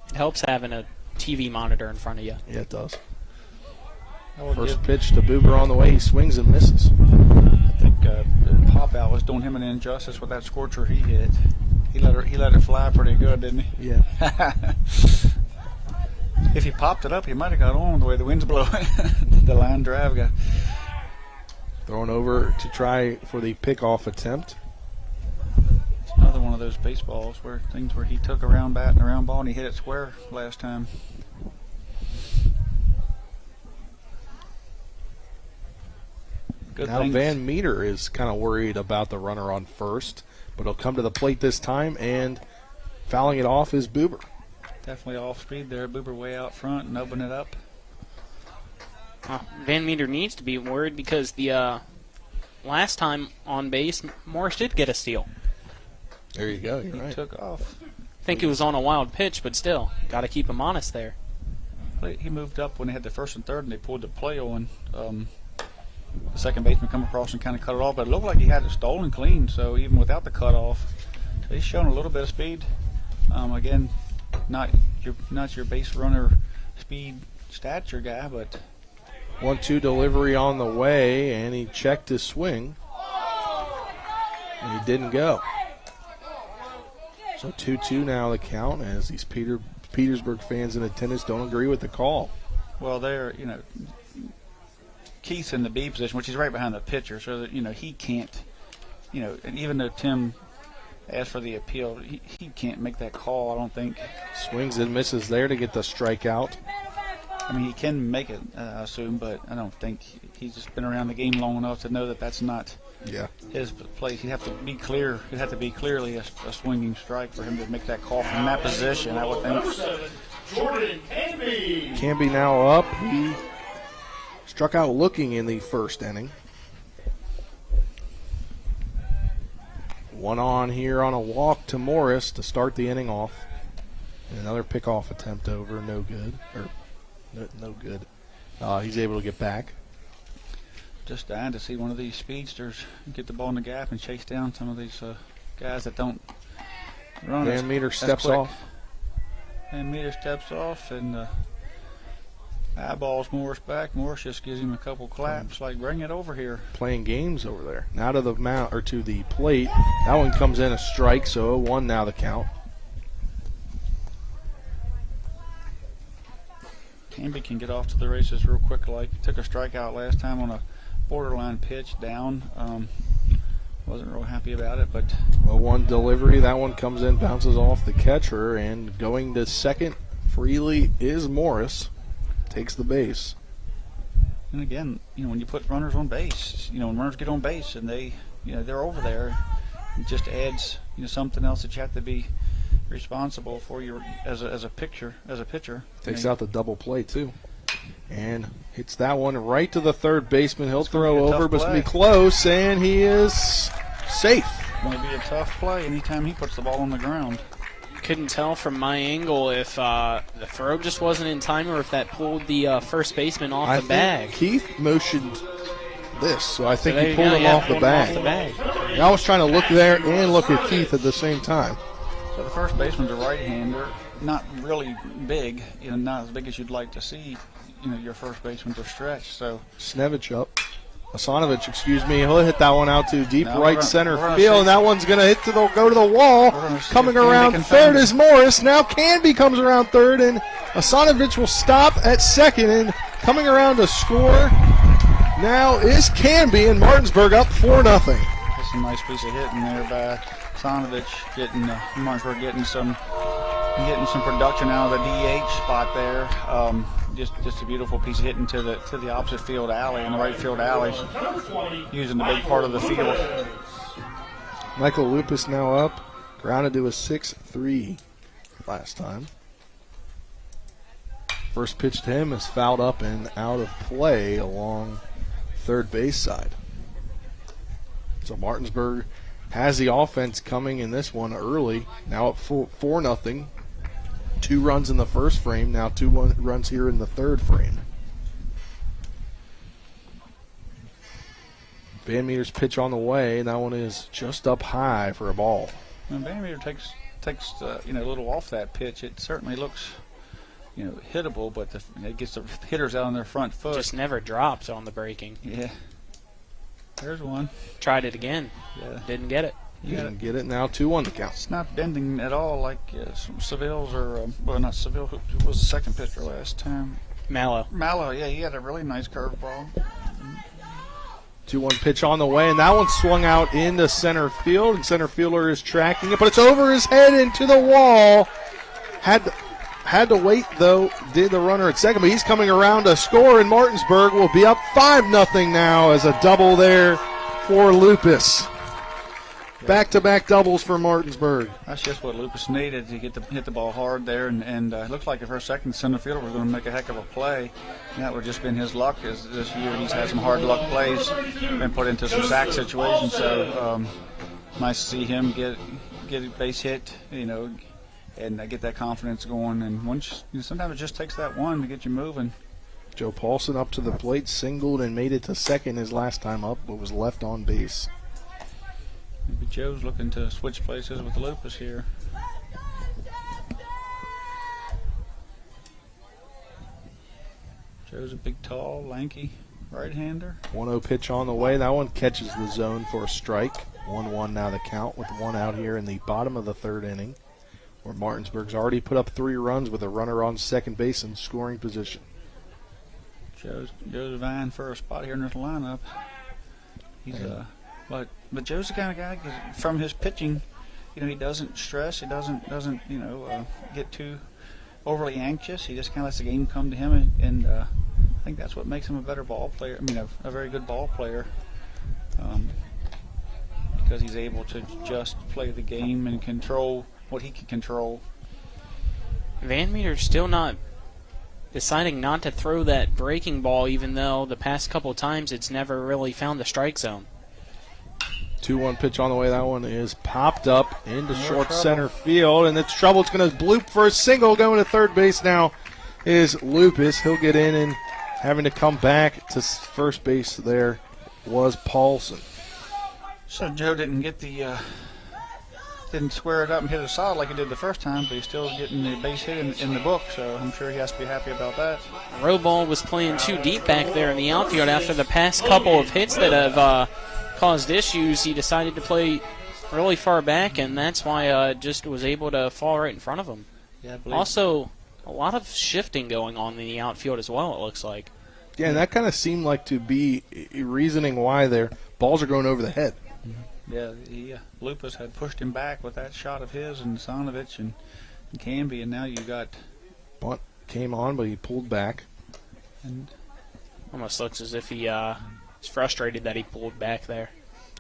It helps having a TV monitor in front of you. Yeah, it does. First pitch to Buber on the way. He swings and misses. I think the pop out was doing him an injustice with that scorcher he hit. He let it fly pretty good, didn't he? Yeah. If he popped it up, he might have got on the way the wind's blowing. The line drive guy. Thrown over to try for the pickoff attempt. It's another one of those baseballs where he took a round bat and a round ball and he hit it square last time. Now Van Meter is kind of worried about the runner on first, but he'll come to the plate this time, and fouling it off is Buber. Definitely off speed there. Buber way out front and open it up. Van Meter needs to be worried because the last time on base, Morris did get a steal. There you go. You're right. He took off. I think it was on a wild pitch, but still, got to keep him honest there. He moved up when they had the first and third, and they pulled the play on. The second baseman come across and kind of cut it off, but it looked like he had it stolen clean, so even without the cutoff, he's showing a little bit of speed. Again, not your base runner speed stature guy, but 1-2 delivery on the way, and he checked his swing, and he didn't go. So 2-2 now the count, as these Petersburg fans in attendance don't agree with the call. Well, they're Keith's in the B position, which is right behind the pitcher, so that he can't. And even though Tim asked for the appeal, he can't make that call. I don't think. Swings and misses there to get the strikeout. I mean, he can make it, I assume, but I don't think he's just been around the game long enough to know that that's not his place. He'd have to be clear. It'd have to be clearly a swinging strike for him to make that call from that position, I would think. Jordan Canby. Canby now up. He struck out looking in the first inning. One on here on a walk to Morris to start the inning off. Another pickoff attempt over, no good. No good. He's able to get back. Just dying to see one of these speedsters get the ball in the gap and chase down some of these guys that don't run. Van Meter steps off. Van Meter steps off and eyeballs Morris back. Morris just gives him a couple claps, like bring it over here. Playing games over there. Now to the mount or to the plate. That one comes in a strike, so 0-1 now the count. Canby can get off to the races real quick. Like took a strikeout last time on a borderline pitch down. Wasn't real happy about it, but 0-1 delivery. That one comes in, bounces off the catcher, and going to second freely is Morris. Takes the base. And again, when you put runners on base, when runners get on base and they're over there, it just adds something else that you have to be responsible for as a pitcher. Takes out the double play too, and hits that one right to the third baseman. He'll throw over, but it's gonna be close, and he is safe. It's gonna be a tough play anytime he puts the ball on the ground. Couldn't tell from my angle if the throw just wasn't in time or if that pulled the first baseman off the bag. Keith motioned this, so I think he pulled him off the bag. I was trying to look there and look at Keith at the same time. So the first baseman's a right-hander, not really big, not as big as you'd like to see, your first baseman to stretch. So Snevich up. Hasanovich, he'll hit that one out to deep center field, and that one's going to go to the wall. Coming around third is Morris. Now Canby comes around third, and Hasanovich will stop at second, and coming around to score now is Canby, and Martinsburg up 4-0. That's a nice piece of hitting there by Hasanovich, getting Martinsburg getting some production out of the DH spot there. Just a beautiful piece of hitting to the opposite field alley and the right field alley, using the big part of the field. Michael Lupus now up, grounded to a 6-3 last time. First pitch to him is fouled up and out of play along third base side. So Martinsburg has the offense coming in this one early, now up 4-0. 2 runs in the first frame, now 2 runs here in the third frame. Van Meter's pitch on the way, and that one is just up high for a ball. When Van Meter takes a little off that pitch, it certainly looks hittable, but it gets the hitters out on their front foot. Just never drops on the breaking. Yeah. There's one. Tried it again. Yeah. Didn't get it. Didn't get it. Now 2-1 to count. It's not bending at all like Seville's not Seville, who was the second pitcher last time. Mallow, yeah, he had a really nice curveball. 2-1 pitch on the way, and that one swung out into center field, and center fielder is tracking it, but it's over his head into the wall. Had to wait, though, did the runner at second, but he's coming around to score, and Martinsburg will be up 5-0 now as a double there for Lupus. Back-to-back doubles for Martinsburg. That's just what Lupus needed to hit the ball hard there, and it looked like for a second center fielder was going to make a heck of a play. And that would have just been his luck, as this year he's had some hard luck plays, been put into some sack situations. So nice to see him get a base hit, and get that confidence going. And sometimes it just takes that one to get you moving. Joe Paulson up to the plate, singled and made it to second his last time up, but was left on base. Maybe Joe's looking to switch places with Lupus here. Joe's a big, tall, lanky right-hander. 1-0 pitch on the way. That one catches the zone for a strike. 1-1 now the count, with one out here in the bottom of the third inning, where Martinsburg's already put up 3 runs with a runner on second base in scoring position. Joe's vying for a spot here in this lineup. He's but Joe's the kind of guy, from his pitching, he doesn't stress. He doesn't get too overly anxious. He just kind of lets the game come to him, and I think that's what makes him a better ball player. A very good ball player, because he's able to just play the game and control what he can control. Van Meter's still deciding not to throw that breaking ball, even though the past couple times it's never really found the strike zone. 2-1 pitch on the way. That one is popped up into short center field, and it's trouble. It's going to bloop for a single. Going to third base now is Lupus. He'll get in, and having to come back to first base there was Paulson. So Joe didn't get didn't square it up and hit it solid like he did the first time, but he's still getting the base hit in the book, so I'm sure he has to be happy about that. Roball was playing too deep back there in the outfield after the past couple of hits that have caused issues. He decided to play really far back, and that's why just was able to fall right in front of him. Yeah, I believe. Also, a lot of shifting going on in the outfield as well, it looks like. Yeah, and that kind of seemed like to be reasoning why their balls are going over the head. Yeah, Lupus had pushed him back with that shot of his and Sonovich and Canby, and now you got... Bunt came on, but he pulled back. And almost looks as if he is frustrated that he pulled back there.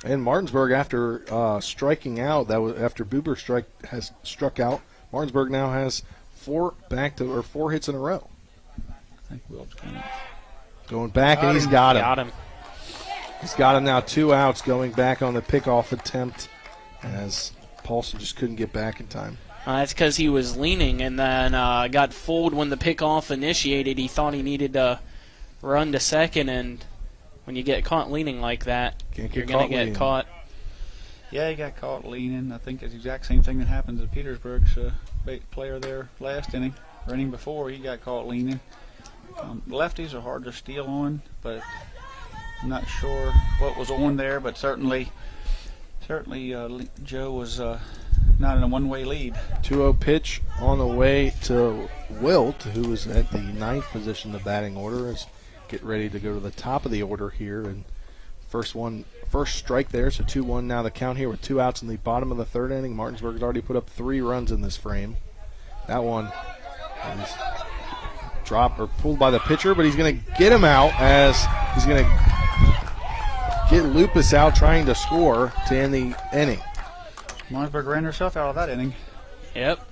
And Martinsburg, after striking out, after Buber has struck out, Martinsburg now has 4 hits in a row. I think Wilt's going back, and he's got him. Got him. He's got him now, 2 outs, going back on the pickoff attempt as Paulson just couldn't get back in time. That's because he was leaning and then got fooled when the pickoff initiated. He thought he needed to run to second, and when you get caught leaning like that, you're going to get caught. Yeah, he got caught leaning. I think it's the exact same thing that happened to Petersburg's player there last inning, or inning before. He got caught leaning. Lefties are hard to steal on, but I'm not sure what was on there, but certainly Joe was not in a one-way lead. 2-0 pitch on the way to Wilt, who is at the 9th position in the batting order, is get ready to go to the top of the order here. And first strike there, so 2-1 now the count here with 2 outs in the bottom of the 3rd inning. Martinsburg has already put up 3 runs in this frame. That one is dropped or pulled by the pitcher, but he's going to get him out as he's going to get Lupus out trying to score to end the inning. Martinsburg ran herself out of that inning. Yep.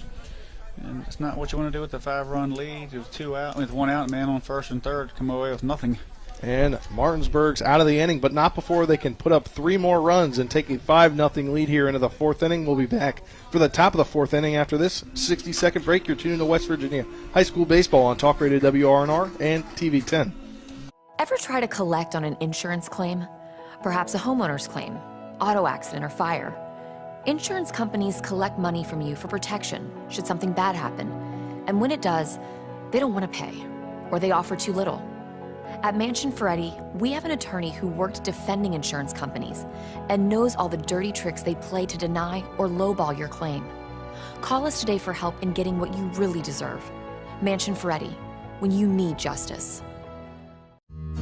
And it's not what you want to do with the 5-run lead. With 1 out, man on first and third, come away with nothing. And Martinsburg's out of the inning, but not before they can put up 3 more runs and take a 5-0 lead here into the 4th inning. We'll be back for the top of the 4th inning after this 60-second break. You're tuned in to West Virginia High School Baseball on Talk Radio WRNR and TV 10. Ever try to collect on an insurance claim? Perhaps a homeowner's claim, auto accident, or fire. Insurance companies collect money from you for protection should something bad happen. And when it does, they don't want to pay, or they offer too little. At Mansion Ferretti, we have an attorney who worked defending insurance companies and knows all the dirty tricks they play to deny or lowball your claim. Call us today for help in getting what you really deserve. Mansion Ferretti, when you need justice.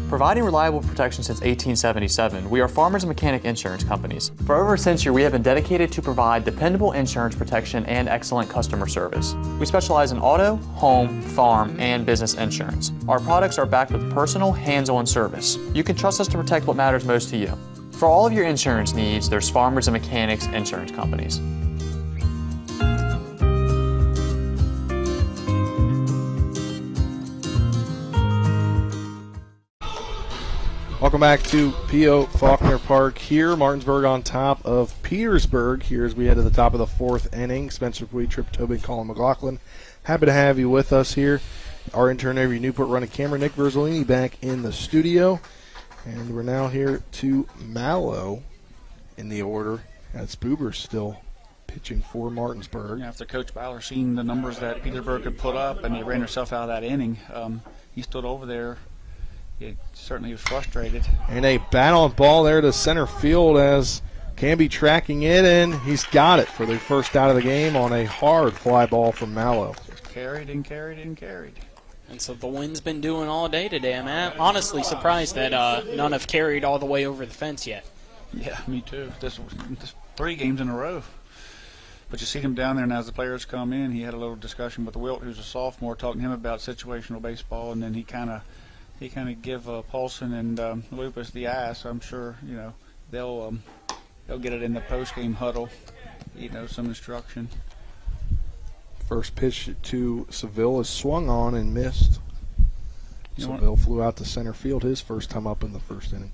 Providing reliable protection since 1877, we are Farmers Mechanic Insurance Companies. For over a century, we have been dedicated to provide dependable insurance protection and excellent customer service. We specialize in auto, home, farm, and business insurance. Our products are backed with personal, hands-on service. You can trust us to protect what matters most to you. For all of your insurance needs, there's Farmers and Mechanics Insurance Companies. Welcome back to P.O. Faulkner Park here. Martinsburg on top of Petersburg here as we head to the top of the 4th inning. Spencer Pui, Trip Tobin, Colin McLaughlin. Happy to have you with us here. Our intern, Avery Newport, running camera. Nick Verzolini back in the studio. And we're now here to Mallow in the order. That's Buber still pitching for Martinsburg. After Coach Bowler seen the numbers that Petersburg could put up and he ran herself out of that inning, he stood over there. He certainly was frustrated. And a battle ball there to center field as Canby tracking it, and he's got it for the first out of the game on a hard fly ball from Mallow. Just carried and carried and carried. And so the wind's been doing all day today. I'm honestly surprised that none have carried all the way over the fence yet. Yeah, me too. This 3 games in a row. But you see him down there, and as the players come in, he had a little discussion with Wilt, who's a sophomore, talking to him about situational baseball, and then he kind of give Paulson and Lupus the eye. So I'm sure they'll get it in the postgame huddle, some instruction. First pitch to Seville is swung on and missed. Seville flew out to center field his first time up in the first inning.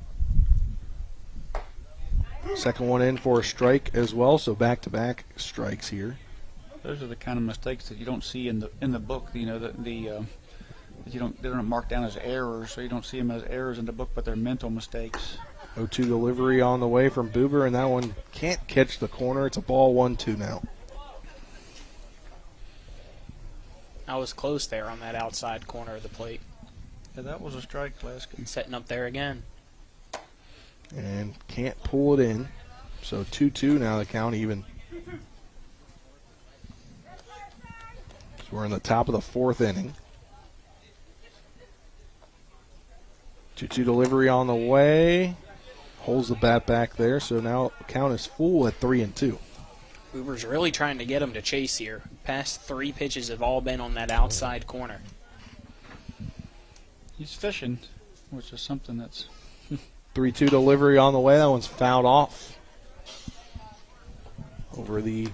Second one in for a strike as well, so back-to-back strikes here. Those are the kind of mistakes that you don't see in the book. That they're not marked down as errors, so you don't see them as errors in the book, but they're mental mistakes. 0-2 delivery on the way from Buber, and that one can't catch the corner. It's a ball, 1-2 now. I was close there on that outside corner of the plate. Yeah, that was a strike last game. Setting up there again. And can't pull it in. So 2-2 now, the count even. So we're in the top of the 4th inning. 2-2 delivery on the way. Holds the bat back there, so now the count is full at 3-2. Uber's really trying to get him to chase here. Past 3 pitches have all been on that outside corner. He's fishing, which is something that's... 3-2 delivery on the way. That one's fouled off over the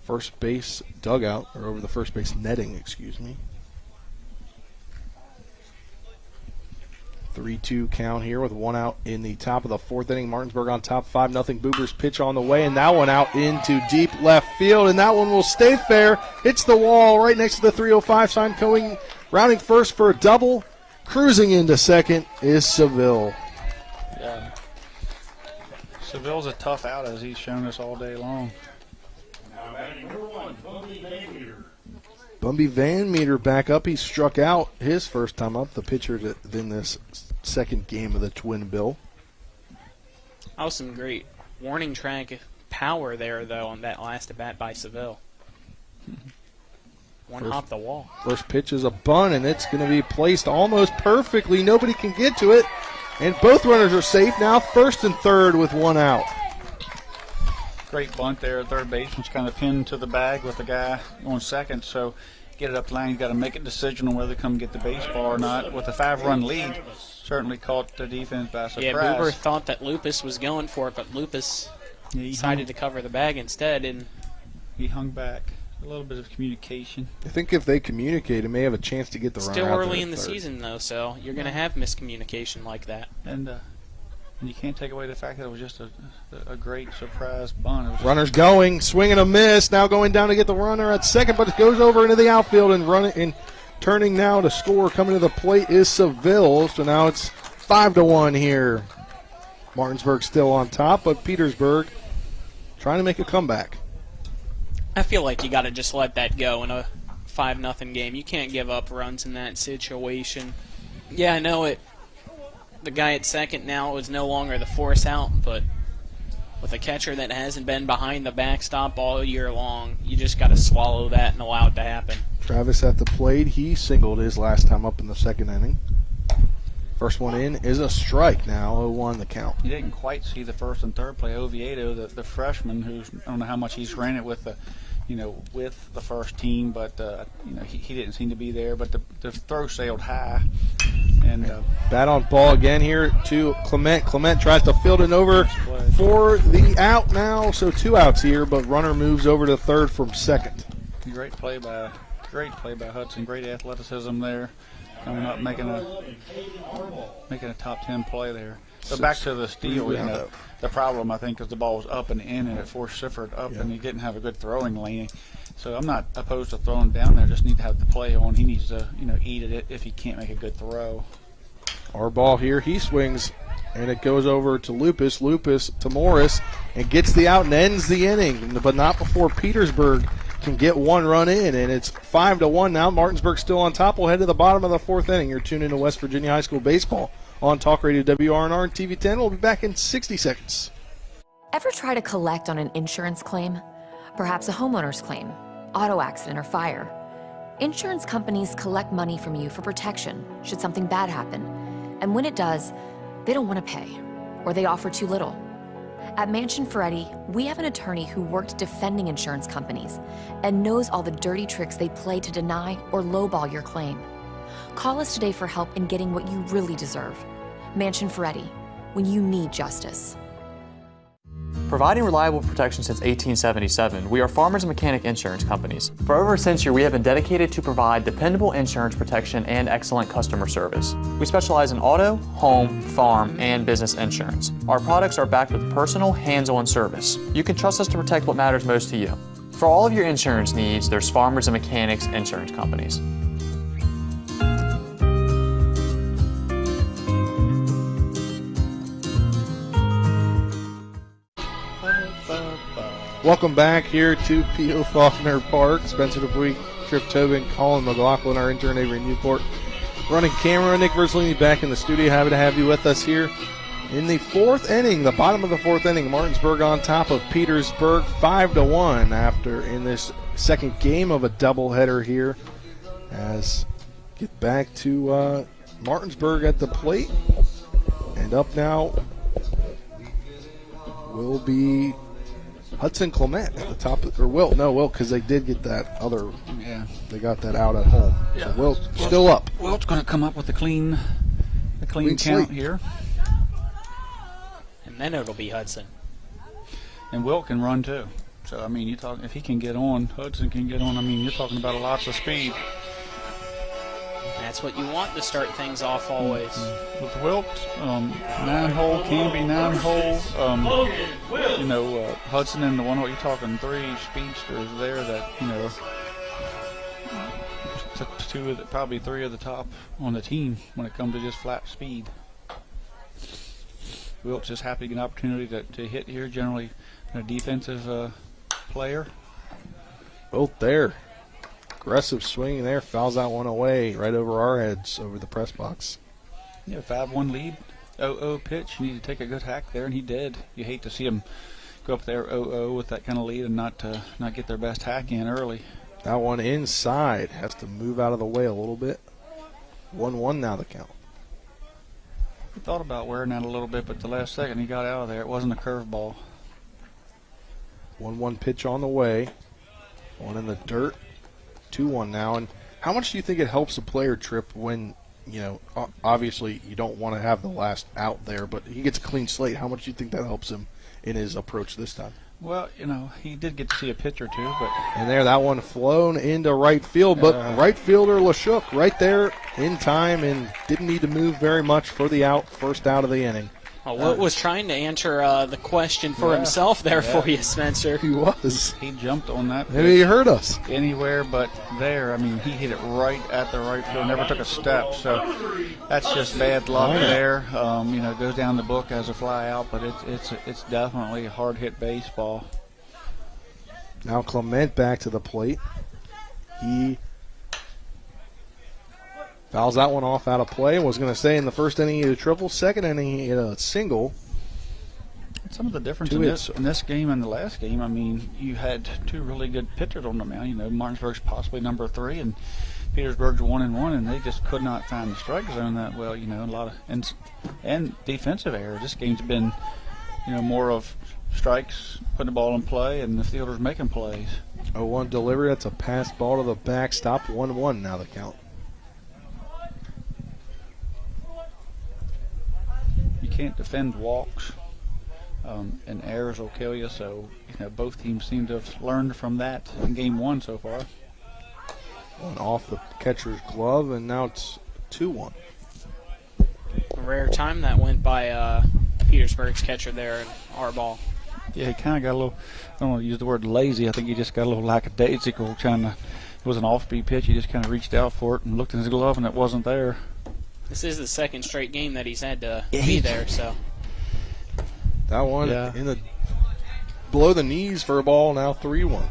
first base dugout, or over the first base netting, excuse me. 3-2 count here with 1 out in the top of the 4th inning. Martinsburg on top, 5-0. Buber's pitch on the way, and that one out into deep left field, and that one will stay fair. Hits the wall right next to the 305 sign, going rounding first for a double. Cruising into second is Seville. Yeah. Seville's a tough out, as he's shown us all day long. Now batting number 1, Bumby Van Meter. Bumby Van Meter back up. He struck out his first time up, the pitcher in this second game of the Twin Bill. That was some great warning track power there, though, on that last at-bat by Seville. One hop the wall. First pitch is a bunt, and it's going to be placed almost perfectly. Nobody can get to it, and both runners are safe now, first and third with 1 out. Great bunt there. Third baseman's kind of pinned to the bag with the guy on second, so get it up the line. He's got to make a decision on whether to come get the baseball or not. With a 5-run lead, certainly caught the defense by surprise. Yeah, Buber thought that Lupus was going for it, but Lupus decided to cover the bag instead, and he hung back. A little bit of communication. I think if they communicate, it may have a chance to get the runner out. Still early in the season, though, so you're going to have miscommunication like that. And you can't take away the fact that it was just a great surprise bunt. Runner's going, swing and a miss. Now going down to get the runner at second, but it goes over into the outfield and turning now to score. Coming to the plate is Seville. So now it's 5-1 here. Martinsburg still on top, but Petersburg trying to make a comeback. I feel like you got to just let that go in a 5-0 game. You can't give up runs in that situation. Yeah, I know it. The guy at second now is no longer the force out, but with a catcher that hasn't been behind the backstop all year long, you just got to swallow that and allow it to happen. Travis at the plate. He singled his last time up in the second inning. First one in is a strike now, 0-1 the count. You didn't quite see the first and third play. Oviedo, the freshman, who's I don't know how much he's ran it with with the first team, but he didn't seem to be there. But the throw sailed high. And bat on ball again here to Clement. Clement tries to field it over for the out now. So 2 outs here, but runner moves over to third from second. Great play by Hudson. Great athleticism there. Coming up, making a top 10 play there. So back to the steal. The problem I think is the ball was up and in, and it forced Sifford up, and he didn't have a good throwing lane. So I'm not opposed to throwing down there. Just need to have the play on. He needs to eat it if he can't make a good throw. Our ball here. He swings, and it goes over to Lupus. Lupus to Morris, and gets the out and ends the inning, but not before Petersburg can get 1 run in, and it's 5-1 now. Martinsburg still on top. We'll head to the bottom of the 4th inning. You're tuned into West Virginia High School Baseball on Talk Radio WRNR and TV 10. We'll be back in 60 seconds. Ever try to collect on an insurance claim? Perhaps a homeowner's claim, auto accident, or fire. Insurance companies collect money from you for protection should something bad happen. And when it does, they don't want to pay, or they offer too little. At Mansion Ferretti, we have an attorney who worked defending insurance companies and knows all the dirty tricks they play to deny or lowball your claim. Call us today for help in getting what you really deserve. Mansion Ferretti, when you need justice. Providing reliable protection since 1877, we are Farmers and Mechanic Insurance Companies. For over a century, we have been dedicated to provide dependable insurance protection and excellent customer service. We specialize in auto, home, farm, and business insurance. Our products are backed with personal, hands-on service. You can trust us to protect what matters most to you. For all of your insurance needs, there's Farmers and Mechanics Insurance Companies. Welcome back here to P.O. Faulkner Park. Spencer DeBuick, Trip Tobin, Colin McLaughlin, our intern Avery Newport. Running camera, Nick Verzolini back in the studio. Happy to have you with us here in the fourth inning, the bottom of the fourth inning. Martinsburg on top of Petersburg 5-1 after in this second game of a doubleheader here. As get back to Martinsburg at the plate. And up now will be Hudson Clement at the top, or Wilt, because they did get that other, they got that out at home. Yeah. So Wilt's still up. Wilt's going to come up with a clean count slate here. And then it'll be Hudson. And Wilt can run too. So, I mean, if he can get on, Hudson can get on. I mean, you're talking about lots of speed. That's what you want to start things off always. With Wilt, 9-hole, can be 9-hole. Hudson and the one, what you're talking, 3 speedsters there that, probably 3 of the top on the team when it comes to just flat speed. Wilt's just happy to get an opportunity to hit here, generally a defensive player. Wilt there. Aggressive swing there, fouls that one away right over our heads, over the press box. Yeah, 5-1 lead, 0-0 pitch. You need to take a good hack there, and he did. You hate to see him go up there 0-0 with that kind of lead and not get their best hack in early. That one inside, has to move out of the way a little bit. 1-1 now the count. He thought about wearing that a little bit, but the last second he got out of there. It wasn't a curveball. 1-1 pitch on the way. One in the dirt. 2-1 now. And how much do you think it helps a player, Trip, when, obviously you don't want to have the last out there, but he gets a clean slate? How much do you think that helps him in his approach this time? Well, he did get to see a pitch or two, but and there, that one flown into right field, but right fielder LeShook right there in time and didn't need to move very much for the out, first out of the inning. Well, Wilt was trying to answer the question for himself there for you, Spencer. He was. He jumped on that pitch. Maybe he heard us. Anywhere but there. I mean, he hit it right at the right field, never took a step. So that's just bad luck there. Goes down the book as a fly out, but it's definitely a hard-hit baseball. Now Clement back to the plate. He fouls that one off out of play. Was going to say in the first inning he hit a triple, second inning he hit a single. Some of the difference in this game and the last game, I mean, you had 2 really good pitchers on the mound. Martinsburg's possibly number 3, and Petersburg's 1-1, and they just could not find the strike zone that well. A lot of and defensive errors. This game's been, more of strikes, putting the ball in play, and the fielders making plays. 0-1 delivery. That's a pass ball to the backstop. 1-1 now the count. You can't defend walks, and errors will kill you. So, both teams seem to have learned from that in game 1 so far. One off the catcher's glove, and now it's 2-1. A rare time that went by Petersburg's catcher there in our ball. Yeah, he kind of got a little, I don't want to use the word lazy, I think he just got a little lackadaisical it was an off-speed pitch, he just kind of reached out for it and looked in his glove and it wasn't there. This is the second straight game that he's had to be there, so. That one in the below the knees for a ball, now 3-1.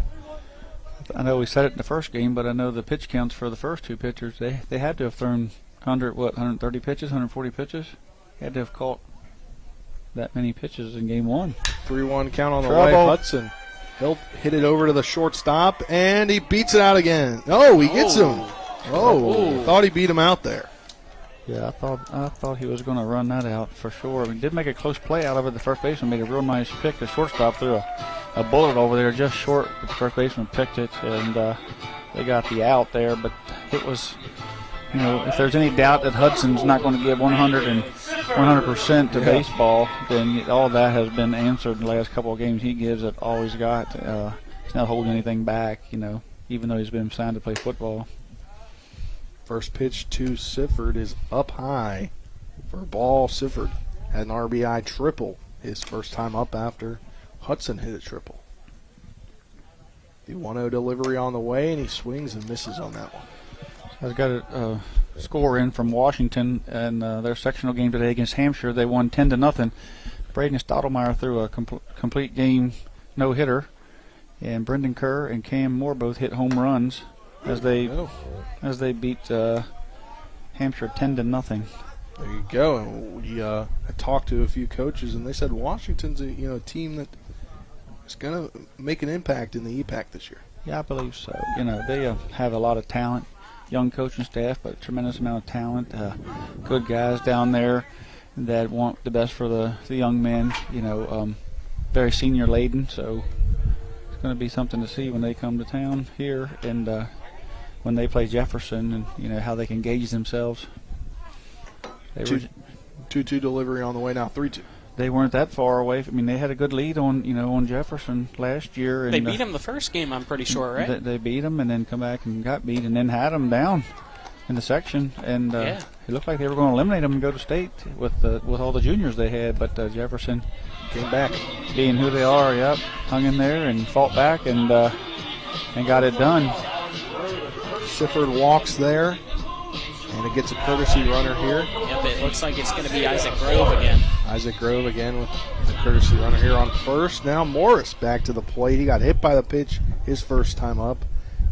I know we said it in the first game, but I know the pitch counts for the first 2 pitchers, they had to have thrown 130 pitches, 140 pitches? They had to have caught that many pitches in game 1. 3-1 count on the way. Hudson He'll hit it over to the shortstop, and he beats it out again. Oh, he gets him. Oh, thought he beat him out there. Yeah, I thought he was going to run that out for sure. He did make a close play out of it. The first baseman made a real nice pick. The shortstop threw a bullet over there just short, but the first baseman picked it, and they got the out there. But it was, if there's any doubt that Hudson's not going to give 100% to baseball, then all that has been answered in the last couple of games. He gives it all he's got. He's not holding anything back, even though he's been signed to play football. First pitch to Sifford is up high for a ball. Sifford had an RBI triple his first time up after Hudson hit a triple. The 1-0 delivery on the way, and he swings and misses on that one. I've got a score in from Washington, and their sectional game today against Hampshire. They won 10-0. Braden Stottlemyre threw a complete game no-hitter, and Brendan Kerr and Cam Moore both hit home runs as they beat Hampshire 10-0. There you go. And we I talked to a few coaches, and they said Washington's a team that is going to make an impact in the EPAC this year. Yeah, I believe so. They have a lot of talent, young coaching staff, but a tremendous amount of talent. Good guys down there that want the best for the young men. Very senior laden, so it's going to be something to see when they come to town here and when they play Jefferson, and how they can gauge themselves. 2-2 delivery on the way now, 3-2. They weren't that far away. They had a good lead on Jefferson last year. And they beat them the first game, I'm pretty sure, right? They beat them and then come back and got beat and then had them down in the section. And it looked like they were going to eliminate them and go to state with all the juniors they had. But Jefferson came back, being who they are. Hung in there and fought back and got it done. Sifford walks there, and it gets a courtesy runner here. Yep, it looks like it's going to be Isaac Grove again. Isaac Grove again with the courtesy runner here on first. Now Morris back to the plate. He got hit by the pitch his first time up,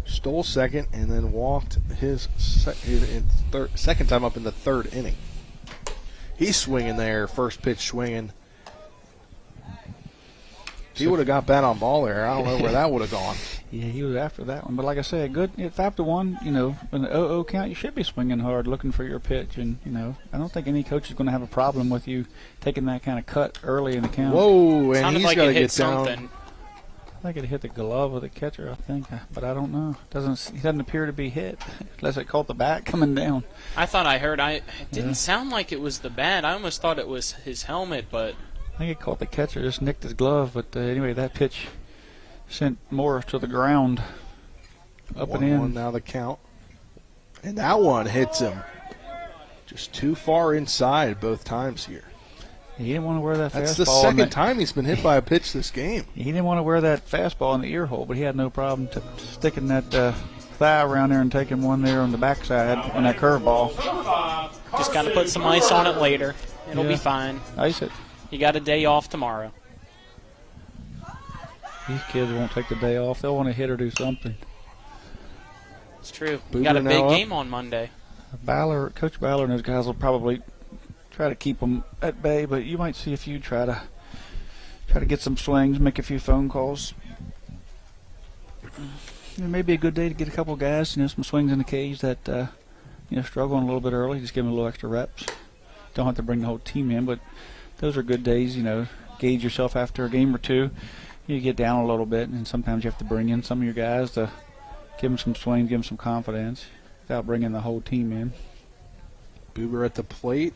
stole second, and then walked his second time up in the third inning. He's swinging there, first pitch swinging. If he would have got bat on ball there, I don't know where that would have gone. Yeah, he was after that one. But like I said, good at 5-1, in the 0-0 count, you should be swinging hard, looking for your pitch. And, I don't think any coach is going to have a problem with you taking that kind of cut early in the count. Whoa, and he's got to get down. I think it hit the glove of the catcher, I think, but I don't know. He doesn't appear to be hit, unless it caught the bat coming down. I thought I heard. It didn't sound like it was the bat. I almost thought it was his helmet, but I think it caught the catcher, just nicked his glove. But anyway, that pitch sent Morris to the ground, up and in. 1-1 now the count. And that one hits him just too far inside both times here. He didn't want to wear that fastball. That's the second time he's been hit by a pitch this game. He didn't want to wear that fastball in the ear hole, but he had no problem sticking that thigh around there and taking one there on the backside on that curveball. Just got to put some ice on it later. It'll be fine. Ice it. You got a day off tomorrow. These kids won't take the day off. They'll want to hit or do something. It's true. You got a big game on Monday. Coach Ballard and those guys will probably try to keep them at bay, but you might see a few try to get some swings, make a few phone calls. It may be a good day to get a couple of guys, some swings in the cage that struggling a little bit early. Just give them a little extra reps. Don't have to bring the whole team in, but those are good days. Gauge yourself after a game or two. You get down a little bit, and sometimes you have to bring in some of your guys to give them some swings, give them some confidence, without bringing the whole team in. Buber at the plate.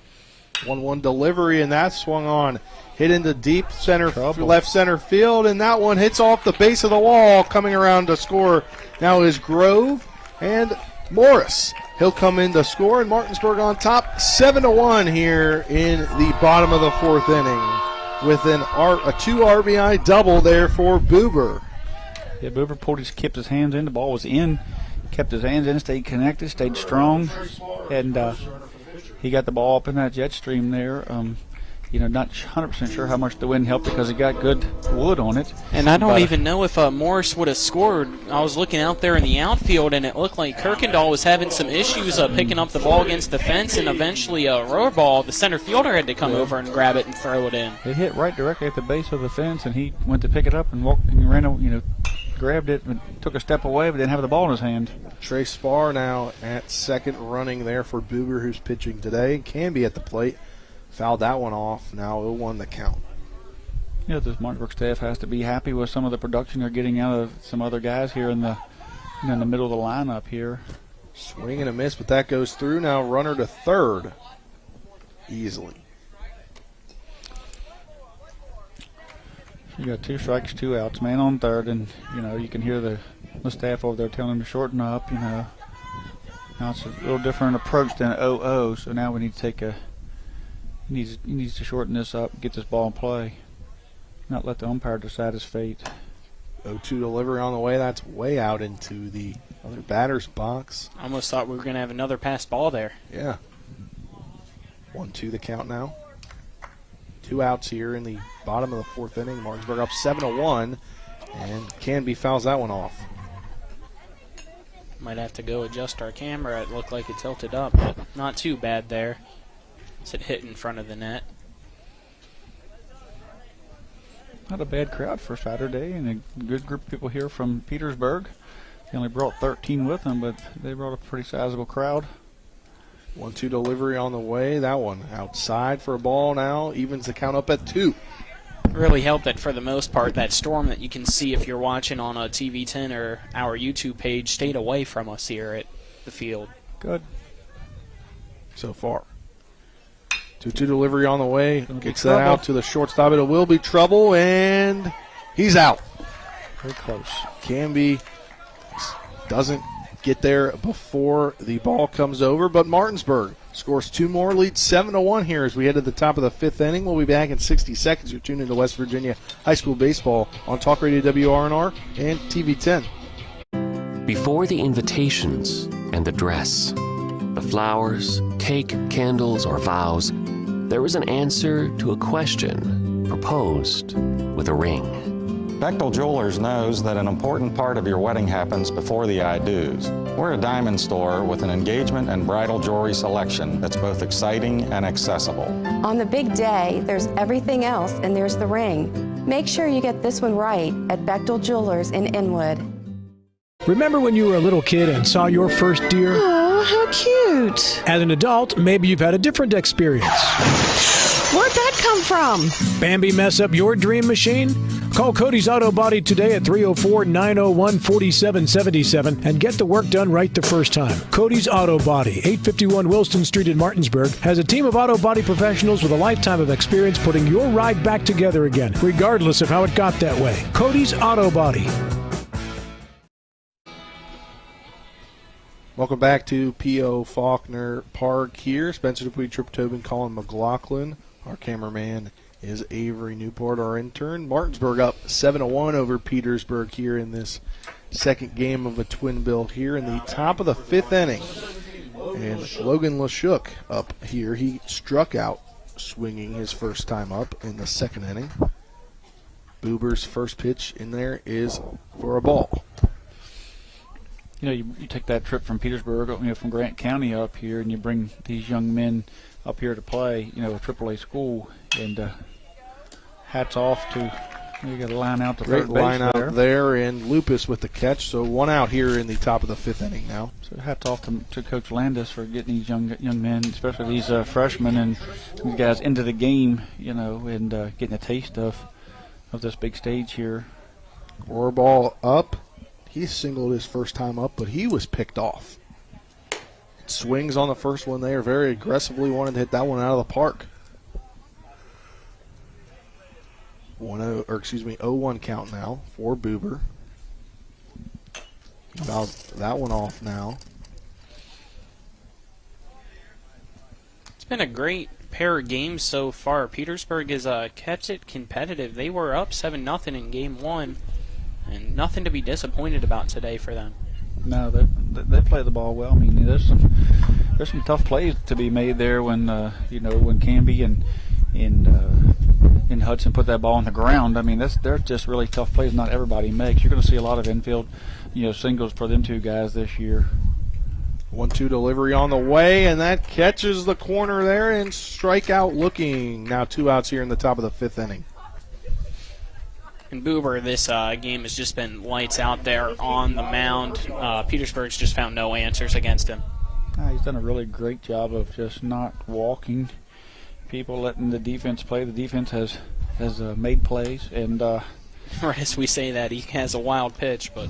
1-1 delivery, and that swung on. Hit into deep left center field, and that one hits off the base of the wall. Coming around to score now is Grove and Morris. He'll come in to score, and Martinsburg on top, 7-1 here in the bottom of the fourth inning with a 2 RBI double there for Buber. Yeah, Buber kept his hands in. The ball was in. Kept his hands in, stayed connected, stayed strong, and he got the ball up in that jet stream there. not 100% sure how much the wind helped because it got good wood on it. And I don't even know if Morris would have scored. I was looking out there in the outfield, and it looked like Kirkendall was having some issues picking up the ball against the fence, and eventually a roar ball, the center fielder had to come over and grab it and throw it in. It hit right directly at the base of the fence, and he went to pick it up and walked and ran, grabbed it and took a step away, but didn't have the ball in his hand. Trey Spar now at second, running there for Boober, who's pitching today. Can be at the plate. Fouled that one off. Now 0-1 the count. This Martinsburg staff has to be happy with some of the production they're getting out of some other guys here in the middle of the lineup here. Swing and a miss, but that goes through. Now runner to third. Easily. You got 2 strikes, 2 outs, man on third, and you can hear the staff over there telling him to shorten up. Now it's a little different approach than 0-0, so now we need to take he needs to shorten this up, get this ball in play, not let the umpire decide his fate. 0-2 delivery on the way. That's way out into the other batter's box. I almost thought we were going to have another passed ball there. Yeah. 1-2 the count now. 2 outs here in the bottom of the 4th inning. Martinsburg up 7-1, and Canby fouls that one off. Might have to go adjust our camera. It looked like it tilted up, but not too bad there. It hit in front of the net. Not a bad crowd for Saturday, and a good group of people here from Petersburg. They only brought 13 with them, but they brought a pretty sizable crowd. 1-2 delivery on the way. That one outside for a ball now. Evens the count up at 2. Really helped that for the most part that storm that you can see if you're watching on a TV 10 or our YouTube page stayed away from us here at the field. Good. So far. 2-2 delivery on the way. Gets that out to the shortstop. It will be trouble, and he's out. Very close. Canby doesn't get there before the ball comes over, but Martinsburg scores 2 more, leads 7-1 here as we head to the top of the 5th inning. We'll be back in 60 seconds. You're tuned into West Virginia High School Baseball on Talk Radio WRNR and TV 10. Before the invitations and the dress, the flowers, cake, candles, or vows, there was an answer to a question proposed with a ring. Bechtel Jewelers knows that an important part of your wedding happens before the I-dos. We're a diamond store with an engagement and bridal jewelry selection that's both exciting and accessible. On the big day, there's everything else, and there's the ring. Make sure you get this one right at Bechtel Jewelers in Inwood. Remember when you were a little kid and saw your first deer? Oh, how cute. As an adult, maybe you've had a different experience. Where'd that come from? Bambi mess up your dream machine? Call Cody's Auto Body today at 304-901-4777 and get the work done right the first time. Cody's Auto Body, 851 Wilston Street in Martinsburg, has a team of auto body professionals with a lifetime of experience putting your ride back together again, regardless of how it got that way. Cody's Auto Body. Welcome back to P.O. Faulkner Park here. Spencer Dupuy, Trip Tobin, Colin McLaughlin. Our cameraman is Avery Newport, our intern. Martinsburg up 7-1 over Petersburg here in this second game of a twin bill here in the top of the 5th inning. And Logan Lashuk up here. He struck out swinging his first time up in the 2nd inning. Boober's first pitch in there is for a ball. You take that trip from Petersburg, from Grant County up here, and you bring these young men up here to play, a AAA school, and hats off to, you got a line out to great third base line out there, and Lupus with the catch, so 1 out here in the top of the 5th inning now. So hats off to Coach Landis for getting these young men, especially these freshmen and these guys into the game, and getting a taste of this big stage here. Roar ball up. He singled his first time up, but he was picked off. Swings on the first one there, very aggressively wanted to hit that one out of the park. 0-1 count now for Boober. Fouled that one off now. It's been a great pair of games so far. Petersburg has kept it competitive. They were up 7-0 in Game 1, and nothing to be disappointed about today for them. No, they play the ball well. I mean, there's some tough plays to be made there when when Canby and and Hudson put that ball on the ground. I mean, they're just really tough plays. Not everybody makes. You're going to see a lot of infield, singles for them two guys this year. 1-2 delivery on the way, and that catches the corner there and strikeout looking. Now 2 outs here in the top of the 5th inning. And Boober, this game has just been lights out there on the mound. Petersburg's just found no answers against him. He's done a really great job of just not walking people, letting the defense play. The defense has made plays, and right as we say that, he has a wild pitch, but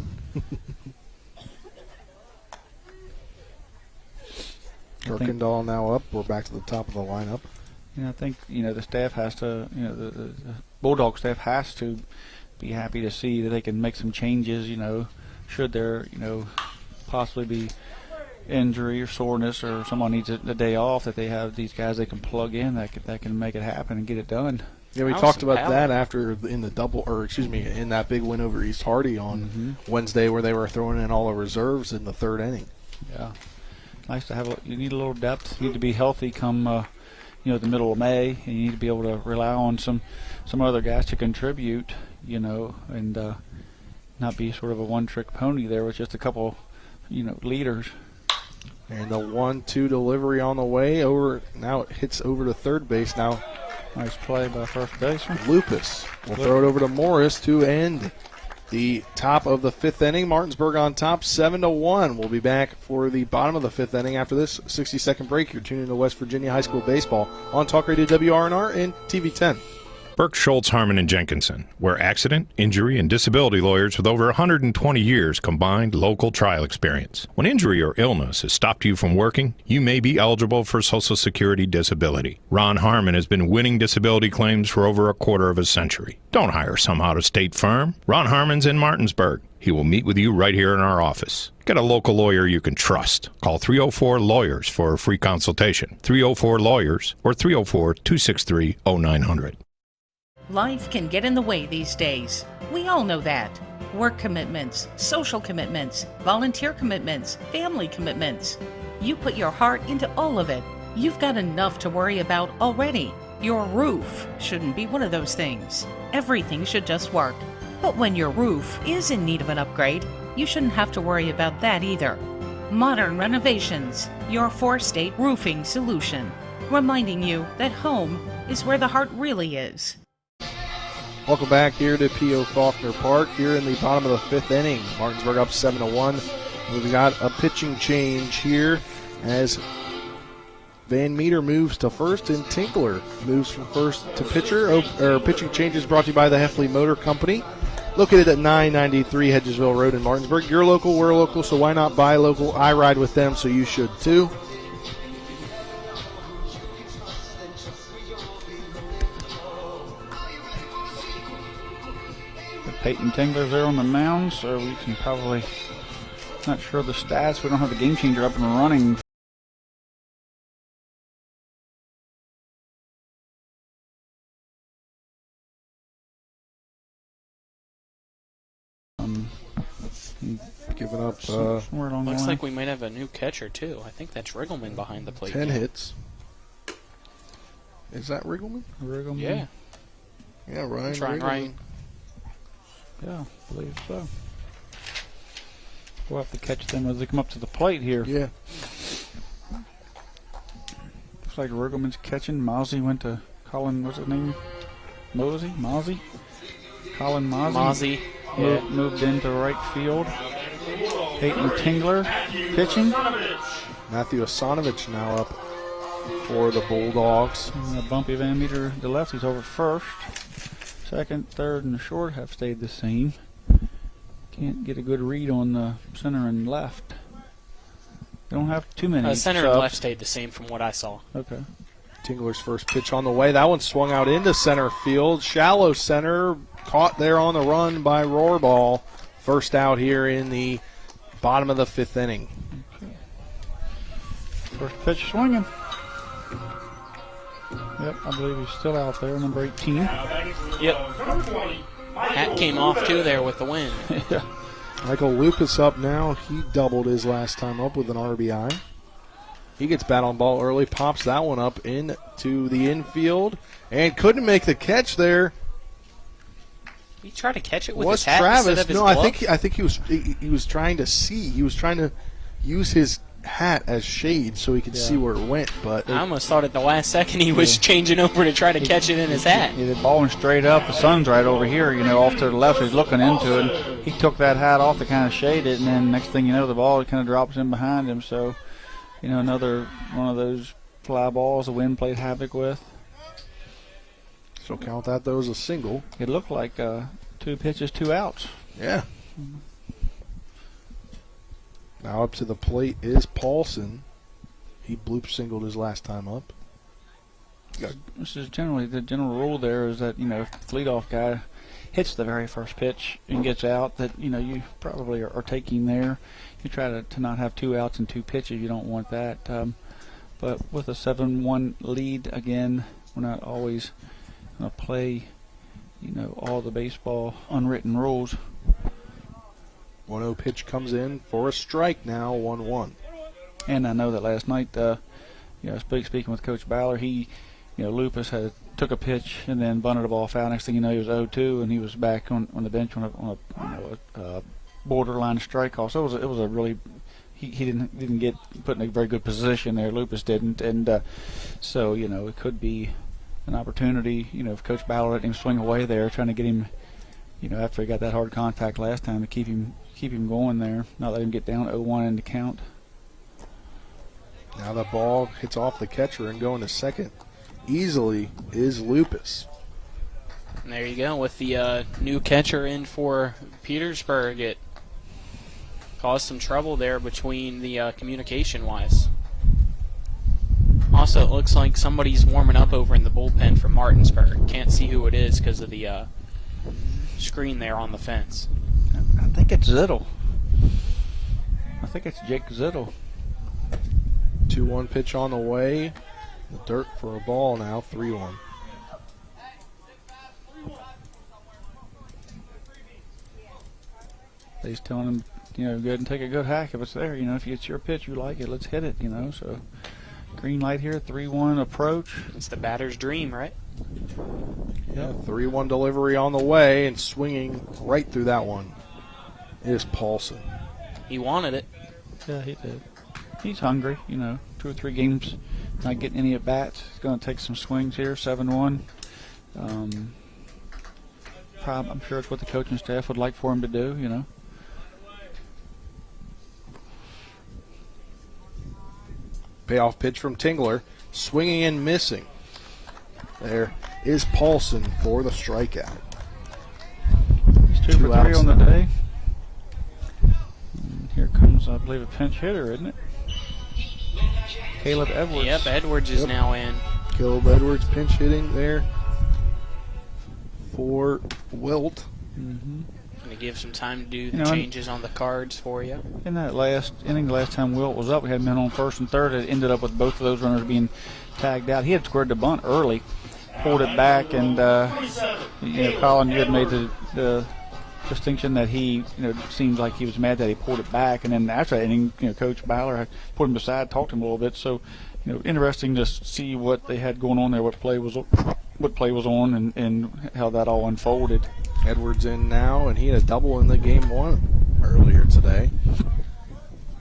Kirkendall now up. We're back to the top of the lineup. I think the staff has to, the Bulldog staff has to be happy to see that they can make some changes. Should there possibly be injury or soreness, or someone needs a day off, that they have these guys they can plug in that can make it happen and get it done. Yeah, we talked about that after in that big win over East Hardy on Wednesday, where they were throwing in all the reserves in the 3rd inning. Yeah, nice to have. You need a little depth. You need to be healthy come the middle of May, and you need to be able to rely on some other guys to contribute. And not be sort of a one-trick pony there with just a couple leaders. And the 1-2 delivery on the way over. Now it hits over to third base. Now, nice play by first baseman. Lupus will throw it over to Morris to end the top of the 5th inning. Martinsburg on top, 7-1. We'll be back for the bottom of the 5th inning after this 60-second break. You're tuning to West Virginia High School Baseball on Talk Radio WRNR and TV 10. Burke, Schultz, Harmon, and Jenkinson, where accident, injury, and disability lawyers with over 120 years combined local trial experience. When injury or illness has stopped you from working, you may be eligible for Social Security disability. Ron Harmon has been winning disability claims for over a quarter of a century. Don't hire some out-of-state firm. Ron Harmon's in Martinsburg. He will meet with you right here in our office. Get a local lawyer you can trust. Call 304-LAWYERS for a free consultation. 304-LAWYERS or 304-263-0900. Life can get in the way these days. We all know that. Work commitments, social commitments, volunteer commitments, family commitments. You put your heart into all of it. You've got enough to worry about already. Your roof shouldn't be one of those things. Everything should just work. But when your roof is in need of an upgrade, you shouldn't have to worry about that either. Modern Renovations, your 4-state roofing solution. Reminding you that home is where the heart really is. Welcome back here to P.O. Faulkner Park here in the bottom of the 5th inning. Martinsburg up 7-1. We've got a pitching change here as Van Meter moves to first and Tinkler moves from first to pitcher. Pitching changes brought to you by the Heffley Motor Company, located at 993 Hedgesville Road in Martinsburg. You're local, we're local, so why not buy local? I ride with them, so you should too. Peyton Tingler's there on the mound, so we can probably, not sure of the stats. We don't have the game changer up and running. Giving up. Looks like we might have a new catcher too. I think that's Riggleman behind the plate. 10 hits. Is that Riggleman? Yeah. Yeah, Ryan. Ryan. Yeah, I believe so. We'll have to catch them as they come up to the plate here. Yeah. Looks like Riggleman's catching. Mozzie went to Colin, what's his name? Mozzie? Colin Mozzie. Yeah. Moved into right field. Peyton Tingler pitching. Matthew Asanovich now up for the Bulldogs. And a bumpy Van Meter to left. He's over first. Second, third, and short have stayed the same. Can't get a good read on the center and left. They don't have too many center subs. and left stayed the same from what I saw. Okay. Tingler's first pitch on the way. That one swung out into center field. Shallow center. Caught there on the run by Rohrball. First out here in the bottom of the 5th inning. Okay. First pitch swinging. Yep, I believe he's still out there, number 18. Yep. Hat came off, too, there with the win. Yeah. Michael Lupus up now. He doubled his last time up with an RBI. He gets bat on ball early, pops that one up into the infield, and couldn't make the catch there. He tried to catch it with Was his hat Travis? instead of his No, glove. I think he was trying to see. He was trying to use his hat as shade so he could see where it went. But I almost thought at the last second he was changing over to try to catch it in his hat. The ball went straight up. The sun's right over here, off to the left. He's looking into it. He took that hat off to kind of shade it, and then next thing you know, the ball kind of drops in behind him. So, another one of those fly balls the wind played havoc with. So count that, though, as a single. It looked like 2 pitches, 2 outs. Yeah. Now up to the plate is Paulson. He bloop singled his last time up. This is generally the general rule there is that, if the leadoff guy hits the very first pitch and gets out, that, you probably are taking there. You try to not have 2 outs and 2 pitches. You don't want that. But with a 7-1 lead, again, we're not always going to play, all the baseball unwritten rules. 1-0 pitch comes in for a strike now, 1-1. And I know that last night, speaking with Coach Baller, he, Lupus took a pitch and then bunted the ball foul. Next thing you know, he was 0-2, and he was back on the bench on a borderline strike call. So it was a really he didn't get put in a very good position there. Lupus didn't, and so it could be an opportunity. If Coach Baller let him swing away there, trying to get him, after he got that hard contact last time, to keep him going there, not let him get down 0-1 in the count. Now the ball hits off the catcher and going to second easily is Lupus. And there you go with the new catcher in for Petersburg. It caused some trouble there between the communication-wise. Also, it looks like somebody's warming up over in the bullpen for Martinsburg. Can't see who it is because of the screen there on the fence. I think it's Zittel. I think it's Jake Zittel. 2-1 pitch on the way. The dirt for a ball now, 3-1. He's telling him, go ahead and take a good hack if it's there. If it's your pitch, you like it, let's hit it, So green light here, 3-1 approach. It's the batter's dream, right? Yeah, 3-1 delivery on the way and swinging right through that one is Paulson. He wanted it. Yeah, he did. He's hungry, 2 or 3 games, not getting any at bats. He's going to take some swings here, 7-1. I'm sure it's what the coaching staff would like for him to do, Payoff pitch from Tingler, swinging and missing. There is Paulson for the strikeout. He's 2 for 3 on the day. And here comes, I believe, a pinch hitter, isn't it? Caleb Edwards. Yep, Edwards is now in. Caleb Edwards pinch hitting there for Wilt. Going to give some time to do the changes on the cards for you. In that last inning, the last time Wilt was up, we had men on first and third. It ended up with both of those runners being tagged out. He had squared the bunt early, pulled it back, and Colin, you had made the distinction that he, seems like he was mad that he pulled it back, and then after that inning, Coach Baller put him aside, talked to him a little bit. So, interesting to see what they had going on there, what play was on, and how that all unfolded. Edwards in now, and he had a double in the game 1 earlier today.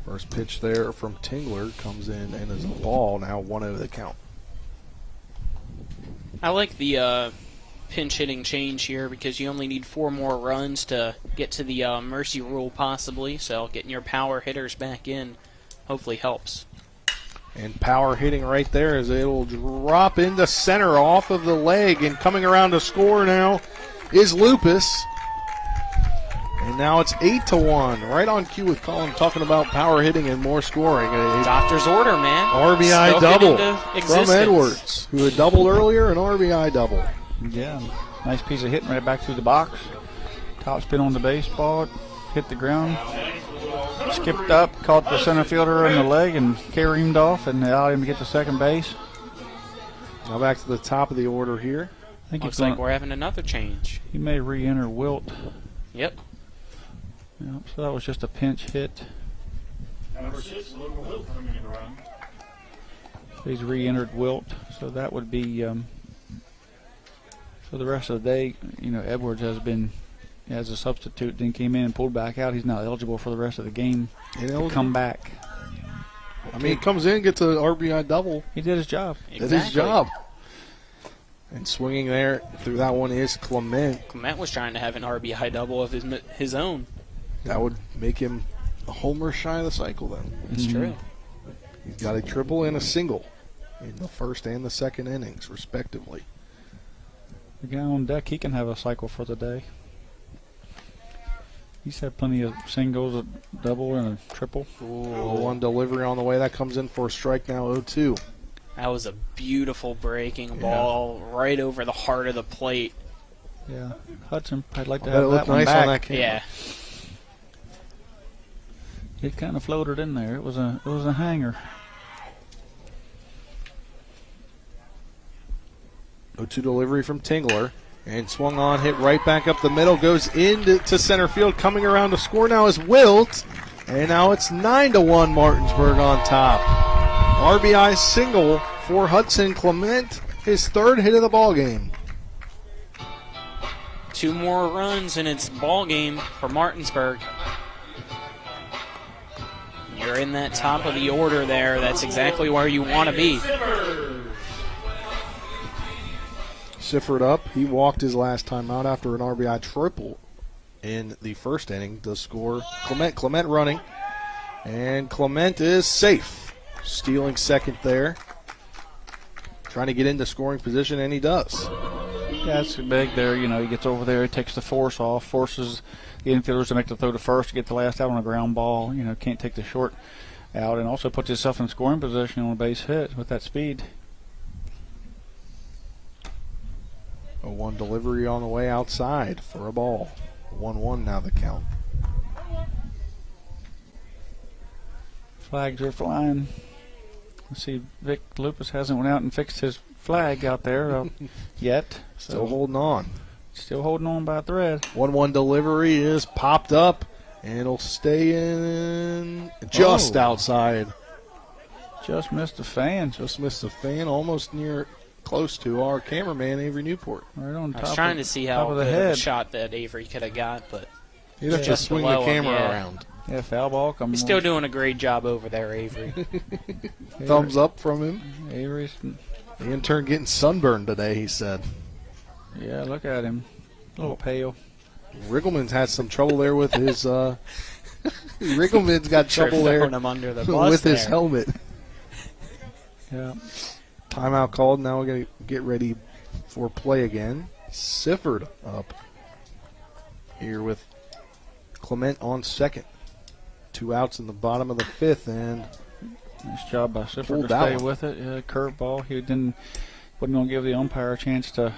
First pitch there from Tingler comes in and is a ball. Now 1-0 the count. I like the pinch hitting change here because you only need 4 more runs to get to the mercy rule possibly, so getting your power hitters back in hopefully helps. And power hitting right there as it'll drop into center off of the leg, and coming around to score now is Lupus. And now it's 8-1. Right on cue with Colin talking about power hitting and more scoring. A doctor's order, man. RBI double from Edwards, who had doubled earlier, an RBI double. Yeah, nice piece of hitting right back through the box. Top spin on the baseball, hit the ground, skipped up, caught the center fielder in the leg, and carried off and allowed him to get to second base. Now back to the top of the order here. I think Looks like we're having another change. He may re-enter Wilt. Yep. So that was just a pinch hit. Number 6, Luke Wilt coming in around. He's re-entered Wilt, so that would be for the rest of the day. Edwards has been as a substitute, then came in and pulled back out. He's not eligible for the rest of the game to come back. I mean, he comes in, gets an RBI double. He did his job. Exactly. Did his job. And swinging there through that one is Clement. Clement was trying to have an RBI double of his own. That would make him a homer shy of the cycle then. That's true. He's got a triple and a single in the first and the second innings, respectively. The guy on deck, he can have a cycle for the day. He's had plenty of singles, a double, and a triple. One delivery on the way. That comes in for a strike now, 0-2. That was a beautiful breaking ball right over the heart of the plate. Yeah, Hudson, I'd like to have that one nice back. On that camera. Yeah. It kind of floated in there. It was a hanger. 0-2 delivery from Tingler. And swung on, hit right back up the middle, goes into center field. Coming around to score now is Wilt. And now it's 9-1 Martinsburg on top. RBI single for Hudson Clement, his third hit of the ball game. 2 more runs and it's ball game for Martinsburg. You're in that top of the order there. That's exactly where you want to be. Sifford up. He walked his last time out after an RBI triple in the first inning. Does score Clement. Clement running. And Clement is safe. Stealing second there. Trying to get into scoring position, and he does. Yeah, it's big there. He gets over there, he takes the force off, forces the infielders to make the throw to first to get the last out on a ground ball. Can't take the short out, and also puts himself in scoring position on a base hit with that speed. A 1 delivery on the way outside for a ball. 1-1 now the count. Flags are flying. Let's see, Vic Lupus hasn't went out and fixed his flag out there yet. Still holding on. Still holding on by a thread. 1-1 delivery is popped up, and it'll stay in just outside. Just missed the fan. Just missed the fan, almost near, close to our cameraman, Avery Newport. Right on top. I was trying to see how of the good head. of a shot that Avery could have got, but you'd have to swing the camera around. Yeah, foul ball comes. He's still doing a great job over there, Avery. Thumbs up from him. Avery's. The intern getting sunburned today, he said. Yeah, look at him. A little pale. Riggleman's had some trouble there with his. Riggleman's got trouble there him under the bus with his there. helmet. Yeah. Timeout called. Now we're going to get ready for play again. Sifford up here with Clement on second. 2 outs in the bottom of the 5th, and nice job by Sifford to stay with it. Curveball. He wasn't going to give the umpire a chance to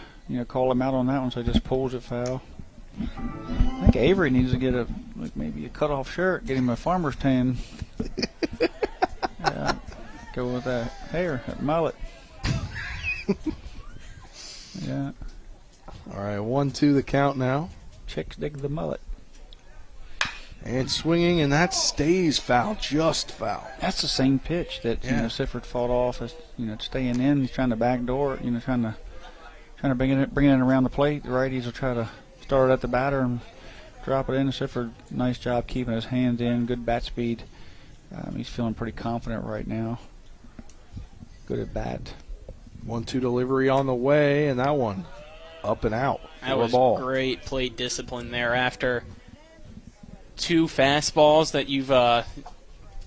call him out on that one, so he just pulls it foul. I think Avery needs to get maybe a cutoff shirt, get him a farmer's tan. Yeah, go with that hair, that mullet. Yeah. All right, 1-2 the count now. Chicks dig the mullet. And swinging, and that stays foul, just foul. That's the same pitch that Sifford fought off as staying in. He's trying to backdoor, trying to bring it in around the plate. The righties will try to start it at the batter and drop it in. Sifford, nice job keeping his hands in, good bat speed. He's feeling pretty confident right now. Good at bat. 1-2 delivery on the way, and that one up and out for That was a ball. Great plate discipline there after 2 fastballs that you've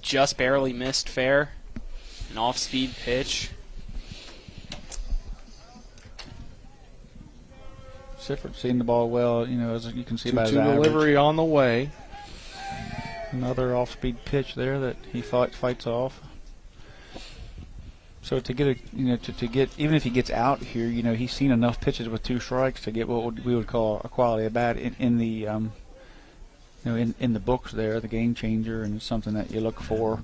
just barely missed fair. An off-speed pitch. Sifford seeing the ball well, as you can see by his 2-2 average. delivery on the way. Another off-speed pitch there that he fights off. So to get to get even if he gets out here, he's seen enough pitches with 2 strikes to get what we would call a quality at bat in the in the books there, the game changer, and it's something that you look for.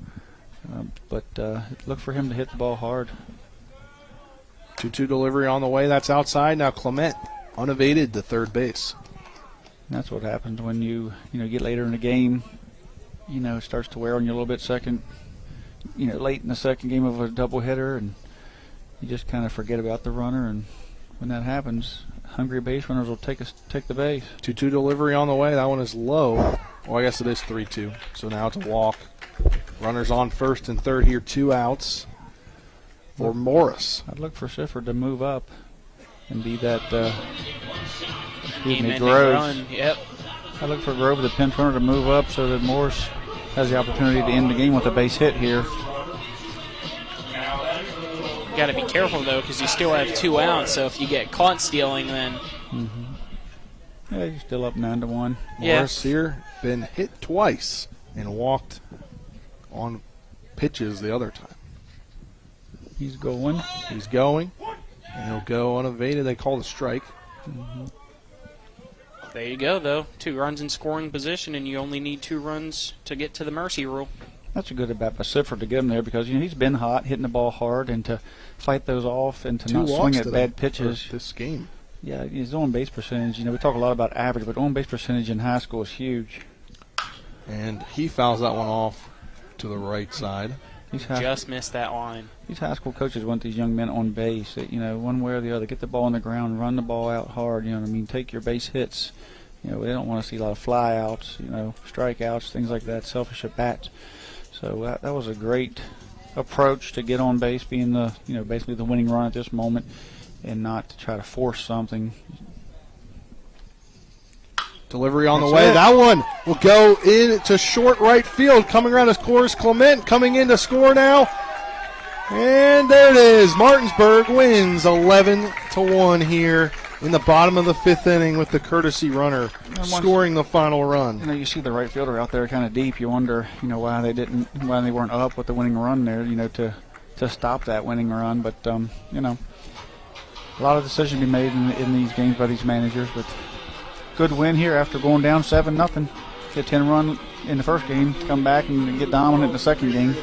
But look for him to hit the ball hard. 2-2 delivery on the way. That's outside. Now Clement unevaded to third base. And that's what happens when you get later in the game. It starts to wear on you a little bit. Second late in the second game of a doubleheader, and you just kind of forget about the runner. And when that happens, hungry base runners will take the base. 2-2 delivery on the way. That one is low. Well, I guess it is 3-2. So now it's a walk. Runners on first and third here. 2 outs for Morris. I'd look for Sifford to move up and be that. Game-ending Groves. run. Yep. I look for Grove, the pinch runner, to move up so that Morris has the opportunity to end the game with a base hit here. You got to be careful, though, because you still have 2 outs, so if you get caught stealing, then... Yeah, you're still up 9-1. Morris here been hit twice and walked on pitches the other time. He's going. He's going. And he'll go unevaded. They call the strike. There you go, though. 2 runs in scoring position, and you only need 2 runs to get to the mercy rule. That's a good at-bat by Sifford to get him there because he's been hot, hitting the ball hard, and to fight those off and to 2 not swing at to bad pitches. This game. Yeah, his on-base percentage, we talk a lot about average, but on-base percentage in high school is huge. And he fouls that one off to the right side. Just missed that line. These high school coaches want these young men on base, that, one way or the other, get the ball on the ground, run the ball out hard, take your base hits. They don't want to see a lot of fly-outs, strikeouts, things like that, selfish at-bats. So that was a great approach to get on base, being the, basically the winning run at this moment, and not to try to force something. Delivery on the way. That one will go into short right field. Coming around to score is Clement. Coming in to score now. And there it is. Martinsburg wins 11-1 here in the bottom of the 5th inning with the courtesy runner scoring the final run. You see the right fielder out there kind of deep. You wonder, why they weren't up with the winning run there, to stop that winning run. But, a lot of decisions be made in these games by these managers. But good win here after going down 7-0. Get 10 run in the first game, come back and get dominant in the second game.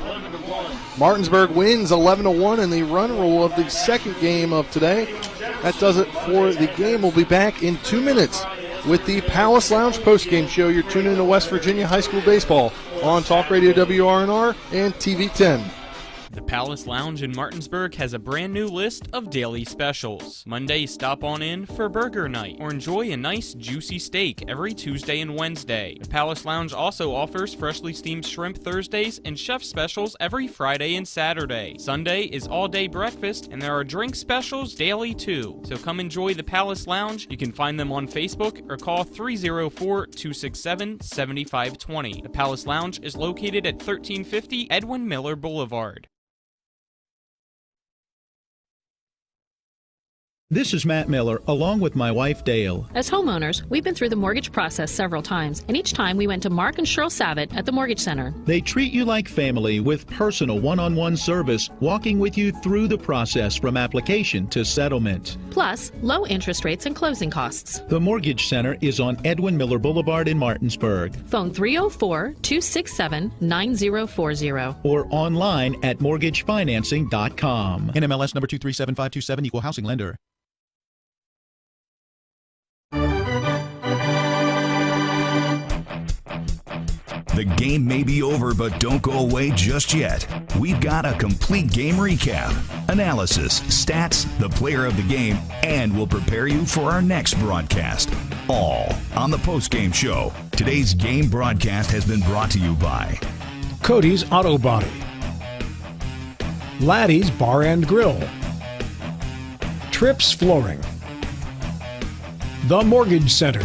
Martinsburg wins 11-1 in the run rule of the second game of today. That does it for the game. We'll be back in 2 minutes with the Palace Lounge postgame show. You're tuning in to West Virginia High School Baseball on Talk Radio WRNR and TV 10. The Palace Lounge in Martinsburg has a brand new list of daily specials. Monday, stop on in for burger night or enjoy a nice juicy steak every Tuesday and Wednesday. The Palace Lounge also offers freshly steamed shrimp Thursdays and chef specials every Friday and Saturday. Sunday is all-day breakfast and there are drink specials daily too. So come enjoy the Palace Lounge. You can find them on Facebook or call 304-267-7520. The Palace Lounge is located at 1350 Edwin Miller Boulevard. This is Matt Miller, along with my wife, Dale. As homeowners, we've been through the mortgage process several times, and each time we went to Mark and Cheryl Savitt at the Mortgage Center. They treat you like family with personal one-on-one service, walking with you through the process from application to settlement. Plus, low interest rates and closing costs. The Mortgage Center is on Edwin Miller Boulevard in Martinsburg. Phone 304-267-9040. Or online at mortgagefinancing.com. NMLS number 237527, equal housing lender. The game may be over, but don't go away just yet. We've got a complete game recap, analysis, stats, the player of the game, and we'll prepare you for our next broadcast. All on the postgame show. Today's game broadcast has been brought to you by Cody's Auto Body, Laddie's Bar and Grill, Trips Flooring, The Mortgage Center,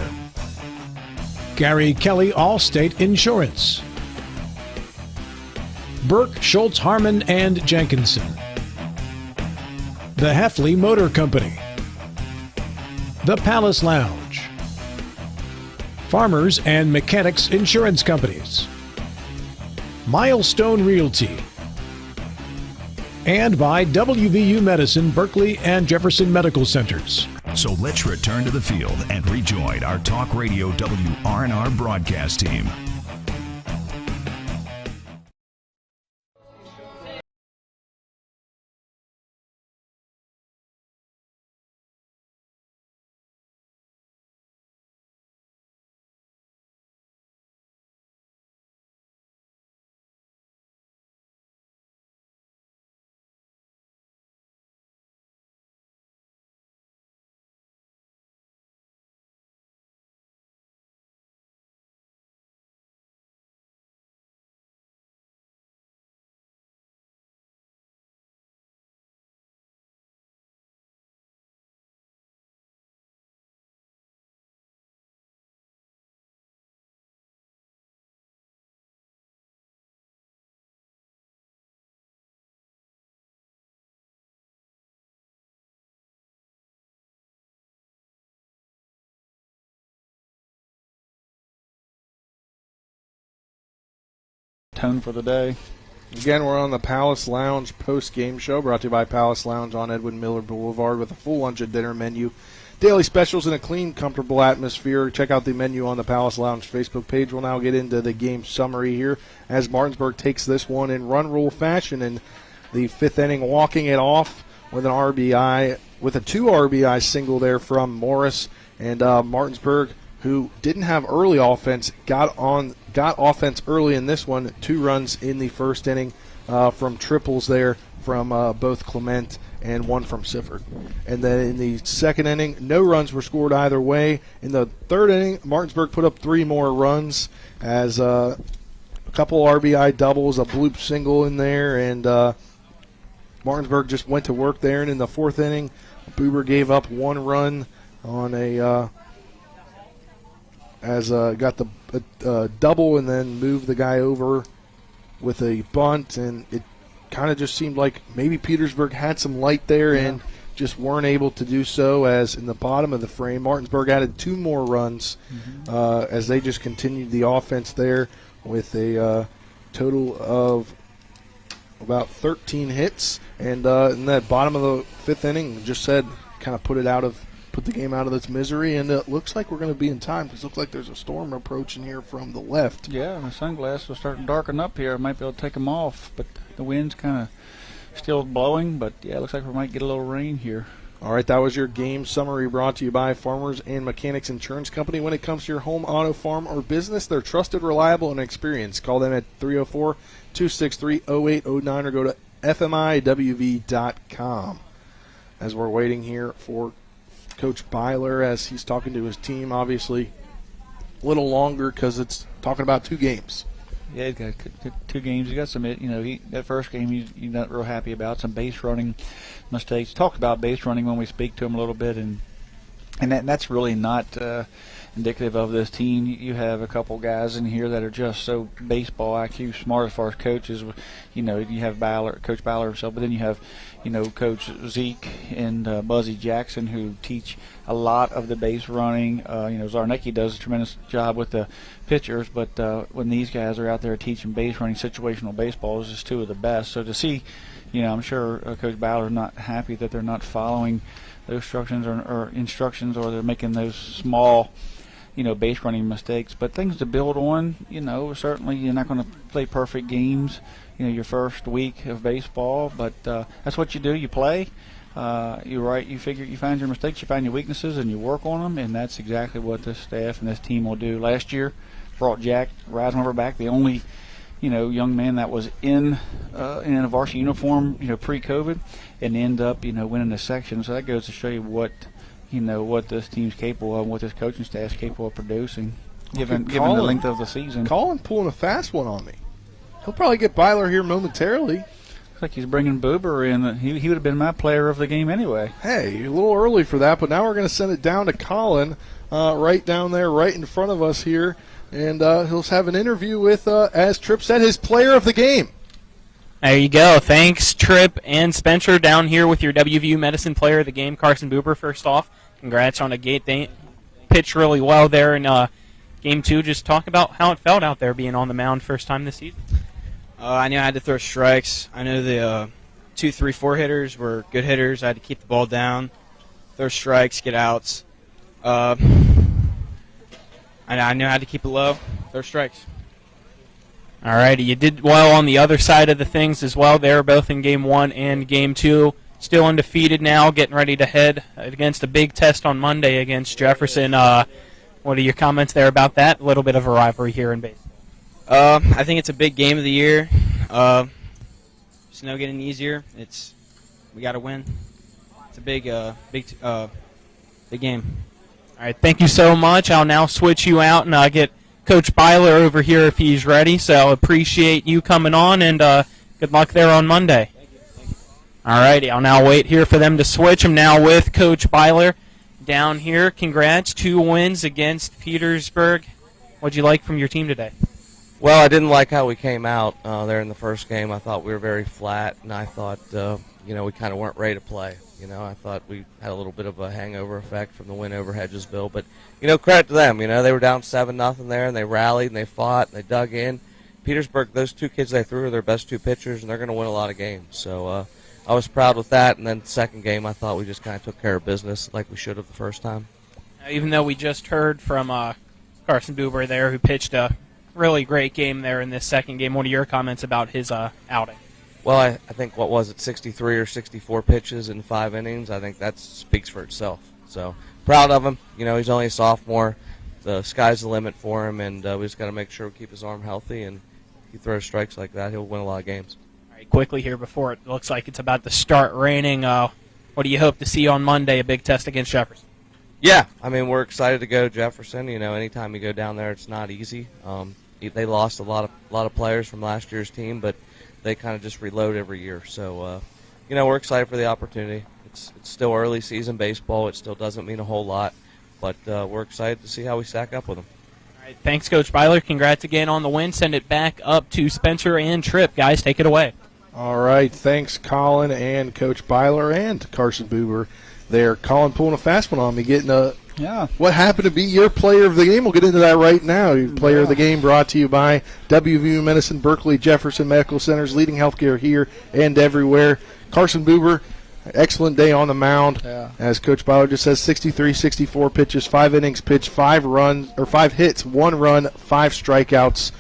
Gary Kelly Allstate Insurance, Burke, Schultz, Harmon, and Jenkinson, the Heffley Motor Company, the Palace Lounge, Farmers and Mechanics Insurance Companies, Milestone Realty, and by WVU Medicine, Berkeley, and Jefferson Medical Centers. So let's return to the field and rejoin our Talk Radio WRNR broadcast team. tone for the day. Again, we're on the Palace Lounge post-game show, brought to you by Palace Lounge on Edwin Miller Boulevard with a full lunch and dinner menu, daily specials, and a clean, comfortable atmosphere. Check out the menu on the Palace Lounge Facebook page. We'll now get into the game summary here as Martinsburg takes this one in run rule fashion in the fifth inning, walking it off with an RBI, with a 2 RBI single there from Morris. And Martinsburg, who didn't have early offense, got offense early in this one. 2 runs in the first inning from triples there from both Clement and 1 from Sifford. And then in the second inning, no runs were scored either way. In the third inning, Martinsburg put up 3 more runs as a couple RBI doubles, a bloop single in there, and Martinsburg just went to work there. And in the fourth inning, Buber gave up 1 run on a got the double and then moved the guy over with a bunt, and it kind of just seemed like maybe Petersburg had some light there and just weren't able to do so, as in the bottom of the frame, Martinsburg added 2 more runs as they just continued the offense there with a total of about 13 hits, and in that bottom of the fifth inning, just said kind of put the game out of its misery, and it looks like we're going to be in time because it looks like there's a storm approaching here from the left. Yeah, my sunglasses will start to darken up here. I might be able to take them off, but the wind's kind of still blowing, but yeah, it looks like we might get a little rain here. All right, that was your game summary brought to you by Farmers and Mechanics Insurance Company. When it comes to your home, auto, farm, or business, they're trusted, reliable, and experienced. Call them at 304-263-0809 or go to fmiwv.com. As we're waiting here for Coach Byler as he's talking to his team, obviously a little longer because it's talking about 2 games. Yeah, he's got 2 games. He got some, that first game he's not real happy about, some base running mistakes. Talked about base running when we speak to him a little bit, and that's really not indicative of this team. You have a couple guys in here that are just so baseball IQ smart as far as coaches. You have Coach Byler himself, but then you have, Coach Zeke and Buzzy Jackson, who teach a lot of the base running. Zarnecki does a tremendous job with the pitchers, but when these guys are out there teaching base running, situational baseball is just 2 of the best. So to see, I'm sure Coach Byler is not happy that they're not following those instructions or they're making those small base running mistakes, but things to build on. Certainly you're not going to play perfect games, your first week of baseball, but that's what you do. You play, you find your mistakes, you find your weaknesses, and you work on them, and that's exactly what this staff and this team will do. Last year, brought Jack Risenhofer back, the only young man that was in a varsity uniform, pre-COVID, and end up, winning the section. So that goes to show you what this team's capable of, what this coaching staff's capable of producing, given the length of the season. Colin pulling a fast one on me. He'll probably get Byler here momentarily. Looks like he's bringing Buber in. He would have been my player of the game anyway. Hey, a little early for that, but now we're going to send it down to Colin, right down there, right in front of us here, and he'll have an interview with, as Tripp said, his player of the game. There you go. Thanks, Tripp and Spencer, down here with your WVU Medicine player of the game, Carson Buber. First off, congrats on a gate. They pitched really well there in Game 2. Just talk about how it felt out there being on the mound first time this season. I knew I had to throw strikes. I knew the 2, 3, 4 hitters were good hitters. I had to keep the ball down, throw strikes, get outs. I knew I had to keep it low, throw strikes. All righty, you did well on the other side of the things as well. They were both in Game 1 and Game 2. Still undefeated now, getting ready to head against a big test on Monday against Jefferson. What are your comments there about that? A little bit of a rivalry here in baseball. I think it's a big game of the year. It's no getting easier. We got to win. It's a big game. All right, thank you so much. I'll now switch you out and get Coach Byler over here if he's ready. So appreciate you coming on, and good luck there on Monday. All righty, I'll now wait here for them to switch. I'm now with Coach Byler down here. Congrats, 2 wins against Petersburg. What'd you like from your team today? Well, I didn't like how we came out there in the first game. I thought we were very flat, and I thought, we kind of weren't ready to play. I thought we had a little bit of a hangover effect from the win over Hedgesville. But, credit to them. They were down 7-0 there, and they rallied, and they fought, and they dug in. Petersburg, those two kids they threw are their best two pitchers, and they're going to win a lot of games. So I was proud with that. And then the second game, I thought we just kind of took care of business like we should have the first time. Even though we just heard from Carson Buber there, who pitched a really great game there in this second game, what are your comments about his outing? Well, I think, 63 or 64 pitches in 5 innings? I think that speaks for itself. So proud of him. He's only a sophomore. The sky's the limit for him, and we just got to make sure we keep his arm healthy, and if he throws strikes like that, he'll win a lot of games. All right, quickly here before it looks like it's about to start raining, what do you hope to see on Monday, a big test against Jefferson? Yeah, we're excited to go to Jefferson. Anytime you go down there, it's not easy. They lost a lot of players from last year's team, but they kind of just reload every year. So, we're excited for the opportunity. It's still early season baseball. It still doesn't mean a whole lot, but we're excited to see how we stack up with them. All right, thanks, Coach Byler. Congrats again on the win. Send it back up to Spencer and Tripp. Guys, take it away. All right, thanks, Colin and Coach Byler and Carson Buber there. Colin pulling a fast one on me, getting what happened to be your player of the game. We'll get into that right now. Your player of the game brought to you by WVU Medicine, Berkeley Jefferson Medical Centers, leading healthcare here and everywhere. Carson Buber, excellent day on the mound. Yeah. As Coach Byler just says, 63, 64 pitches, 5 innings pitched, 5 hits, 1 run, 5 strikeouts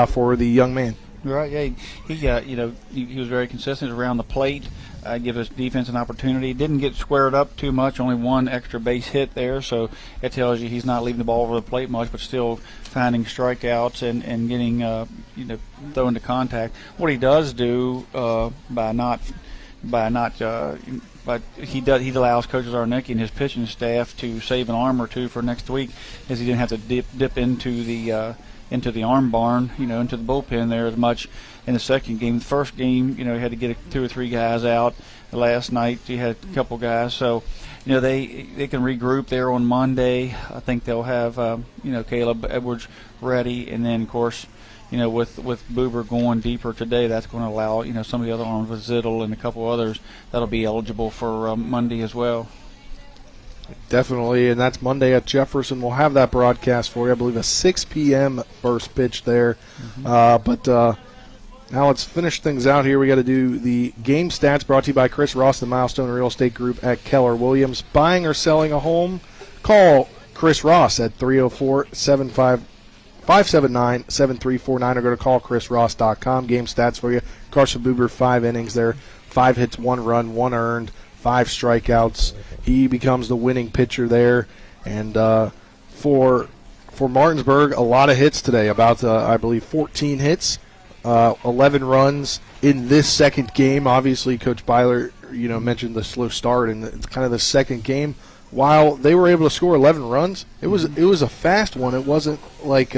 for the young man. Right, yeah. He was very consistent around the plate. Give his defense an opportunity. Didn't get squared up too much, only 1 extra base hit there, so it tells you he's not leaving the ball over the plate much, but still finding strikeouts and getting thrown to contact. What he does do but he allows Coach Zarnicki and his pitching staff to save an arm or two for next week, as he didn't have to dip into the arm barn, into the bullpen there as much in the second game. The first game, he had to get 2 or 3 guys out. Last night he had a couple guys, so they can regroup there on Monday. I think they'll have Caleb Edwards ready, and then of course with Buber going deeper today, that's going to allow some of the other arms with Zittel and a couple others that'll be eligible for Monday as well. Definitely, and that's Monday at Jefferson. We'll have that broadcast for you. I believe a 6 p.m. first pitch there. But now let's finish things out here. We got to do the game stats brought to you by Chris Ross, the Milestone Real Estate Group at Keller Williams. Buying or selling a home? Call Chris Ross at 304-579-7349 or go to callchrisross.com. Game stats for you. Carson Buber, 5 innings there, 5 hits, 1 run, 1 earned, 5 strikeouts. He becomes the winning pitcher there. And for Martinsburg, a lot of hits today, about, I believe, 14 hits, 11 runs in this second game. Obviously, Coach Byler, mentioned the slow start, and it's kind of the second game. While they were able to score 11 runs, it was a fast one. It wasn't like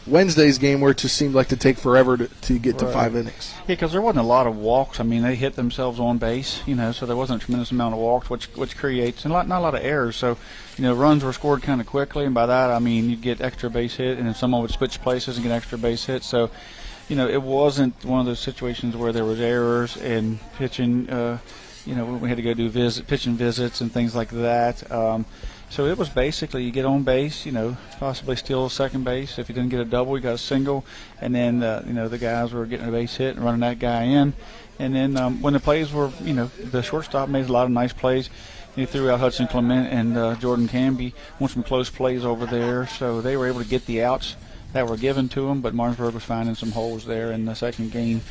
Wednesday's game where it just seemed like to take forever to get to 5 innings. Yeah, because there wasn't a lot of walks. They hit themselves on base, so there wasn't a tremendous amount of walks, which creates not a lot of errors. So, runs were scored kind of quickly, and by that you'd get extra base hit, and then someone would switch places and get extra base hit. So, it wasn't one of those situations where there was errors in pitching. We had to go do pitching visits and things like that. So it was basically you get on base, possibly steal second base. If you didn't get a double, you got a single, and then the guys were getting a base hit and running that guy in. And then when the plays were, the shortstop made a lot of nice plays. He threw out Hudson Clement and Jordan Canby on some close plays over there, so they were able to get the outs that were given to them. But Martinsburg was finding some holes there in the second game.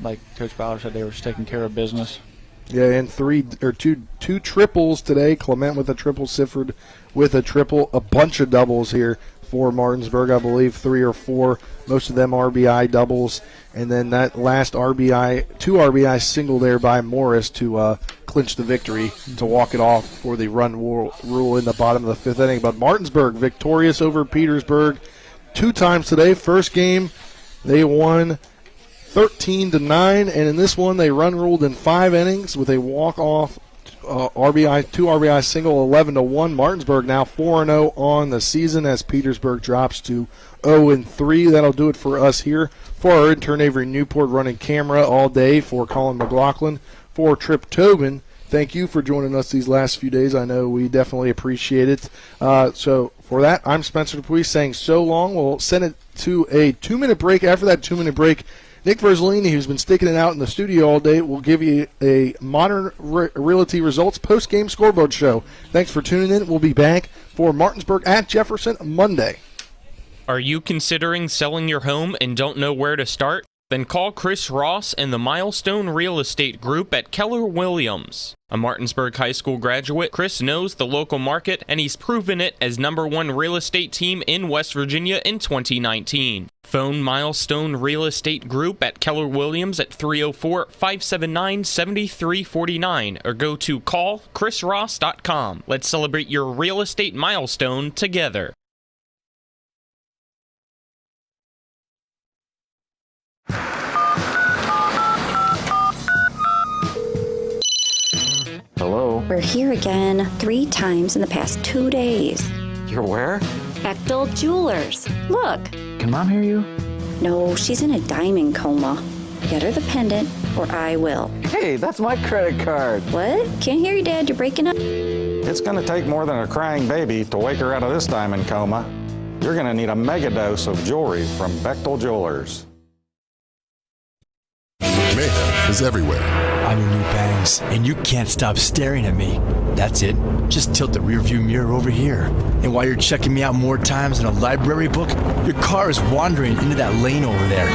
Like Coach Bowler said, they were just taking care of business. Yeah, and two triples today. Clement with a triple, Sifford with a triple, a bunch of doubles here for Martinsburg. I believe 3 or 4, most of them RBI doubles, and then that last 2 RBI single there by Morris to clinch the victory, to walk it off for the run rule in the bottom of the 5th inning. But Martinsburg victorious over Petersburg 2 times today. First game they won 13-9, and in this one they run ruled in 5 innings with a walk-off 2 RBI single, 11-1. Martinsburg now 4-0 on the season as Petersburg drops to 0-3. That'll do it for us here. For our intern Avery Newport running camera all day, for Colin McLaughlin, for Tripp Tobin, thank you for joining us these last few days. I know we definitely appreciate it. So for that, I'm Spencer Dupuis saying so long. We'll send it to a 2-minute break. After that 2-minute break, Nick Verzolini, who's been sticking it out in the studio all day, will give you a Modern Realty Results post-game scoreboard show. Thanks for tuning in. We'll be back for Martinsburg at Jefferson Monday. Are you considering selling your home and don't know where to start? Then call Chris Ross and the Milestone Real Estate Group at Keller Williams. A Martinsburg High School graduate, Chris knows the local market, and he's proven it as #1 real estate team in West Virginia in 2019. Phone Milestone Real Estate Group at Keller Williams at 304-579-7349 or go to callchrisross.com. Let's celebrate your real estate milestone together. Hello? We're here again 3 times in the past 2 days. You're where? Bechtel Jewelers. Look. Can Mom hear you? No, she's in a diamond coma. Get her the pendant or I will. Hey, that's my credit card. What? Can't hear you, Dad. You're breaking up. It's going to take more than a crying baby to wake her out of this diamond coma. You're going to need a mega dose of jewelry from Bechtel Jewelers. Mayhem is everywhere. I'm your new bangs, and you can't stop staring at me. That's it. Just tilt the rearview mirror over here. And while you're checking me out more times than a library book, your car is wandering into that lane over there.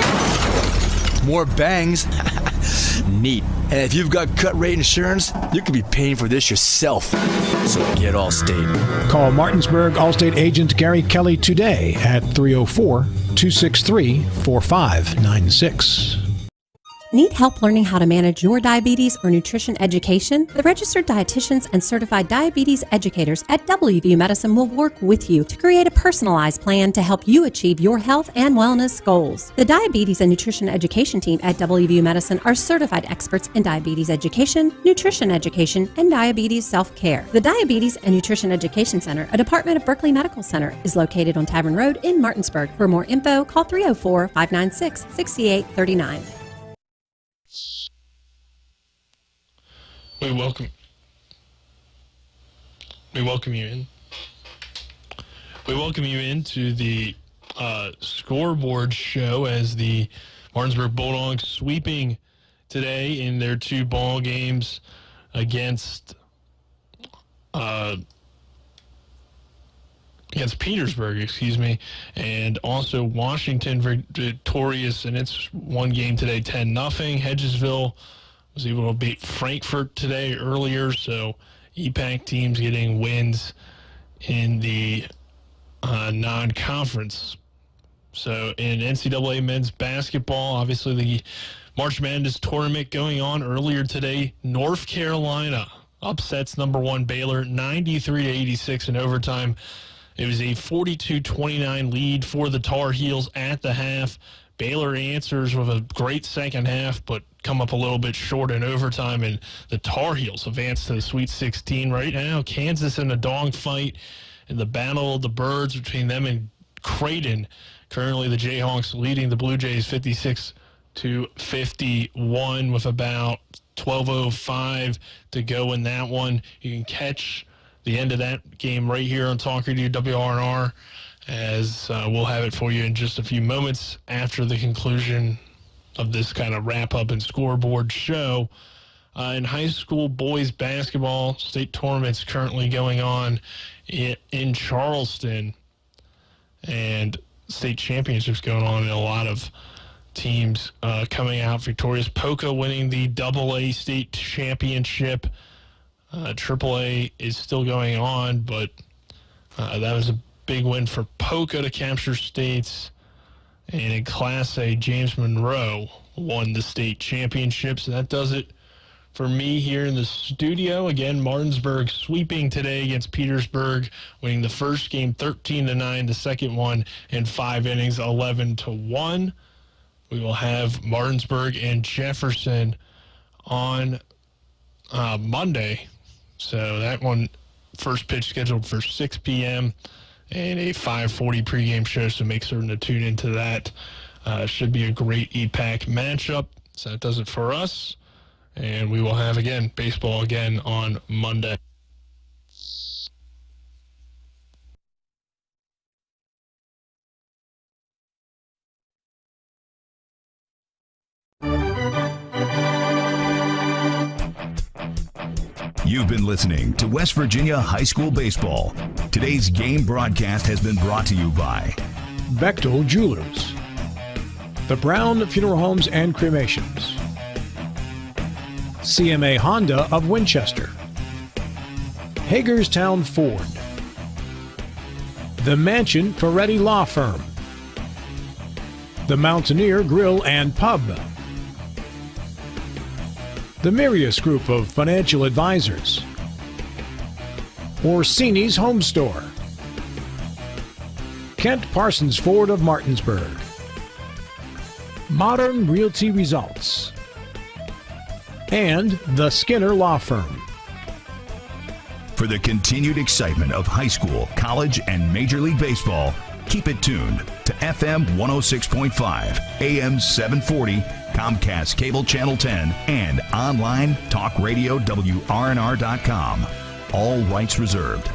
More bangs? Neat. And if you've got cut rate insurance, you could be paying for this yourself. So get Allstate. Call Martinsburg Allstate agent Gary Kelly today at 304-263-4596. Need help learning how to manage your diabetes or nutrition education? The registered dietitians and certified diabetes educators at WVU Medicine will work with you to create a personalized plan to help you achieve your health and wellness goals. The diabetes and nutrition education team at WVU Medicine are certified experts in diabetes education, nutrition education, and diabetes self-care. The Diabetes and Nutrition Education Center, a department of Berkeley Medical Center, is located on Tavern Road in Martinsburg. For more info, call 304-596-6839. We welcome you in. We welcome you into the scoreboard show as the Martinsburg Bulldogs sweeping today in their 2 ball games against Petersburg, and also Washington victorious in its 1 game today, 10-0. Hedgesville was able to beat Frankfurt today earlier, so EPAC teams getting wins in the non-conference. So in NCAA men's basketball, obviously the March Madness tournament going on earlier today. North Carolina upsets #1 Baylor 93-86 in overtime. It was a 42-29 lead for the Tar Heels at the half. Baylor answers with a great second half, but come up a little bit short in overtime, and the Tar Heels advance to the Sweet 16 right now. Kansas in a dogfight in the Battle of the Birds between them and Creighton. Currently, the Jayhawks leading the Blue Jays 56-51 with about 12:05 to go in that one. You can catch the end of that game right here on Talk Radio WRNR, as we'll have it for you in just a few moments after the conclusion of this kind of wrap-up and scoreboard show. In high school boys basketball, state tournaments currently going on in Charleston, and state championships going on, and a lot of teams coming out victorious. Poca winning the AA state championship. AAA is still going on, but that was a big win for Poca to capture states. And in Class A, James Monroe won the state championships. And that does it for me here in the studio. Again, Martinsburg sweeping today against Petersburg, winning the first game 13-9, the second one in 5 innings, 11-1. We will have Martinsburg and Jefferson on Monday. So that one, first pitch scheduled for 6 p.m. and a 5:40 pregame show, so make certain to tune into that. Should be a great EPAC matchup. So that does it for us. and we will have, again, baseball again on Monday. You've been listening to West Virginia High School Baseball. Today's game broadcast has been brought to you by Bechtel Jewelers, the Brown Funeral Homes and Cremations, CMA Honda of Winchester, Hagerstown Ford, the Mansion Ferretti Law Firm, the Mountaineer Grill and Pub, the Mirius Group of Financial Advisors, Orsini's Home Store, Kent Parsons Ford of Martinsburg, Modern Realty Results, and the Skinner Law Firm. For the continued excitement of high school, college, and Major League Baseball, keep it tuned to FM 106.5, AM 740, Comcast Cable Channel 10, and online talk radio WRNR.com. All rights reserved.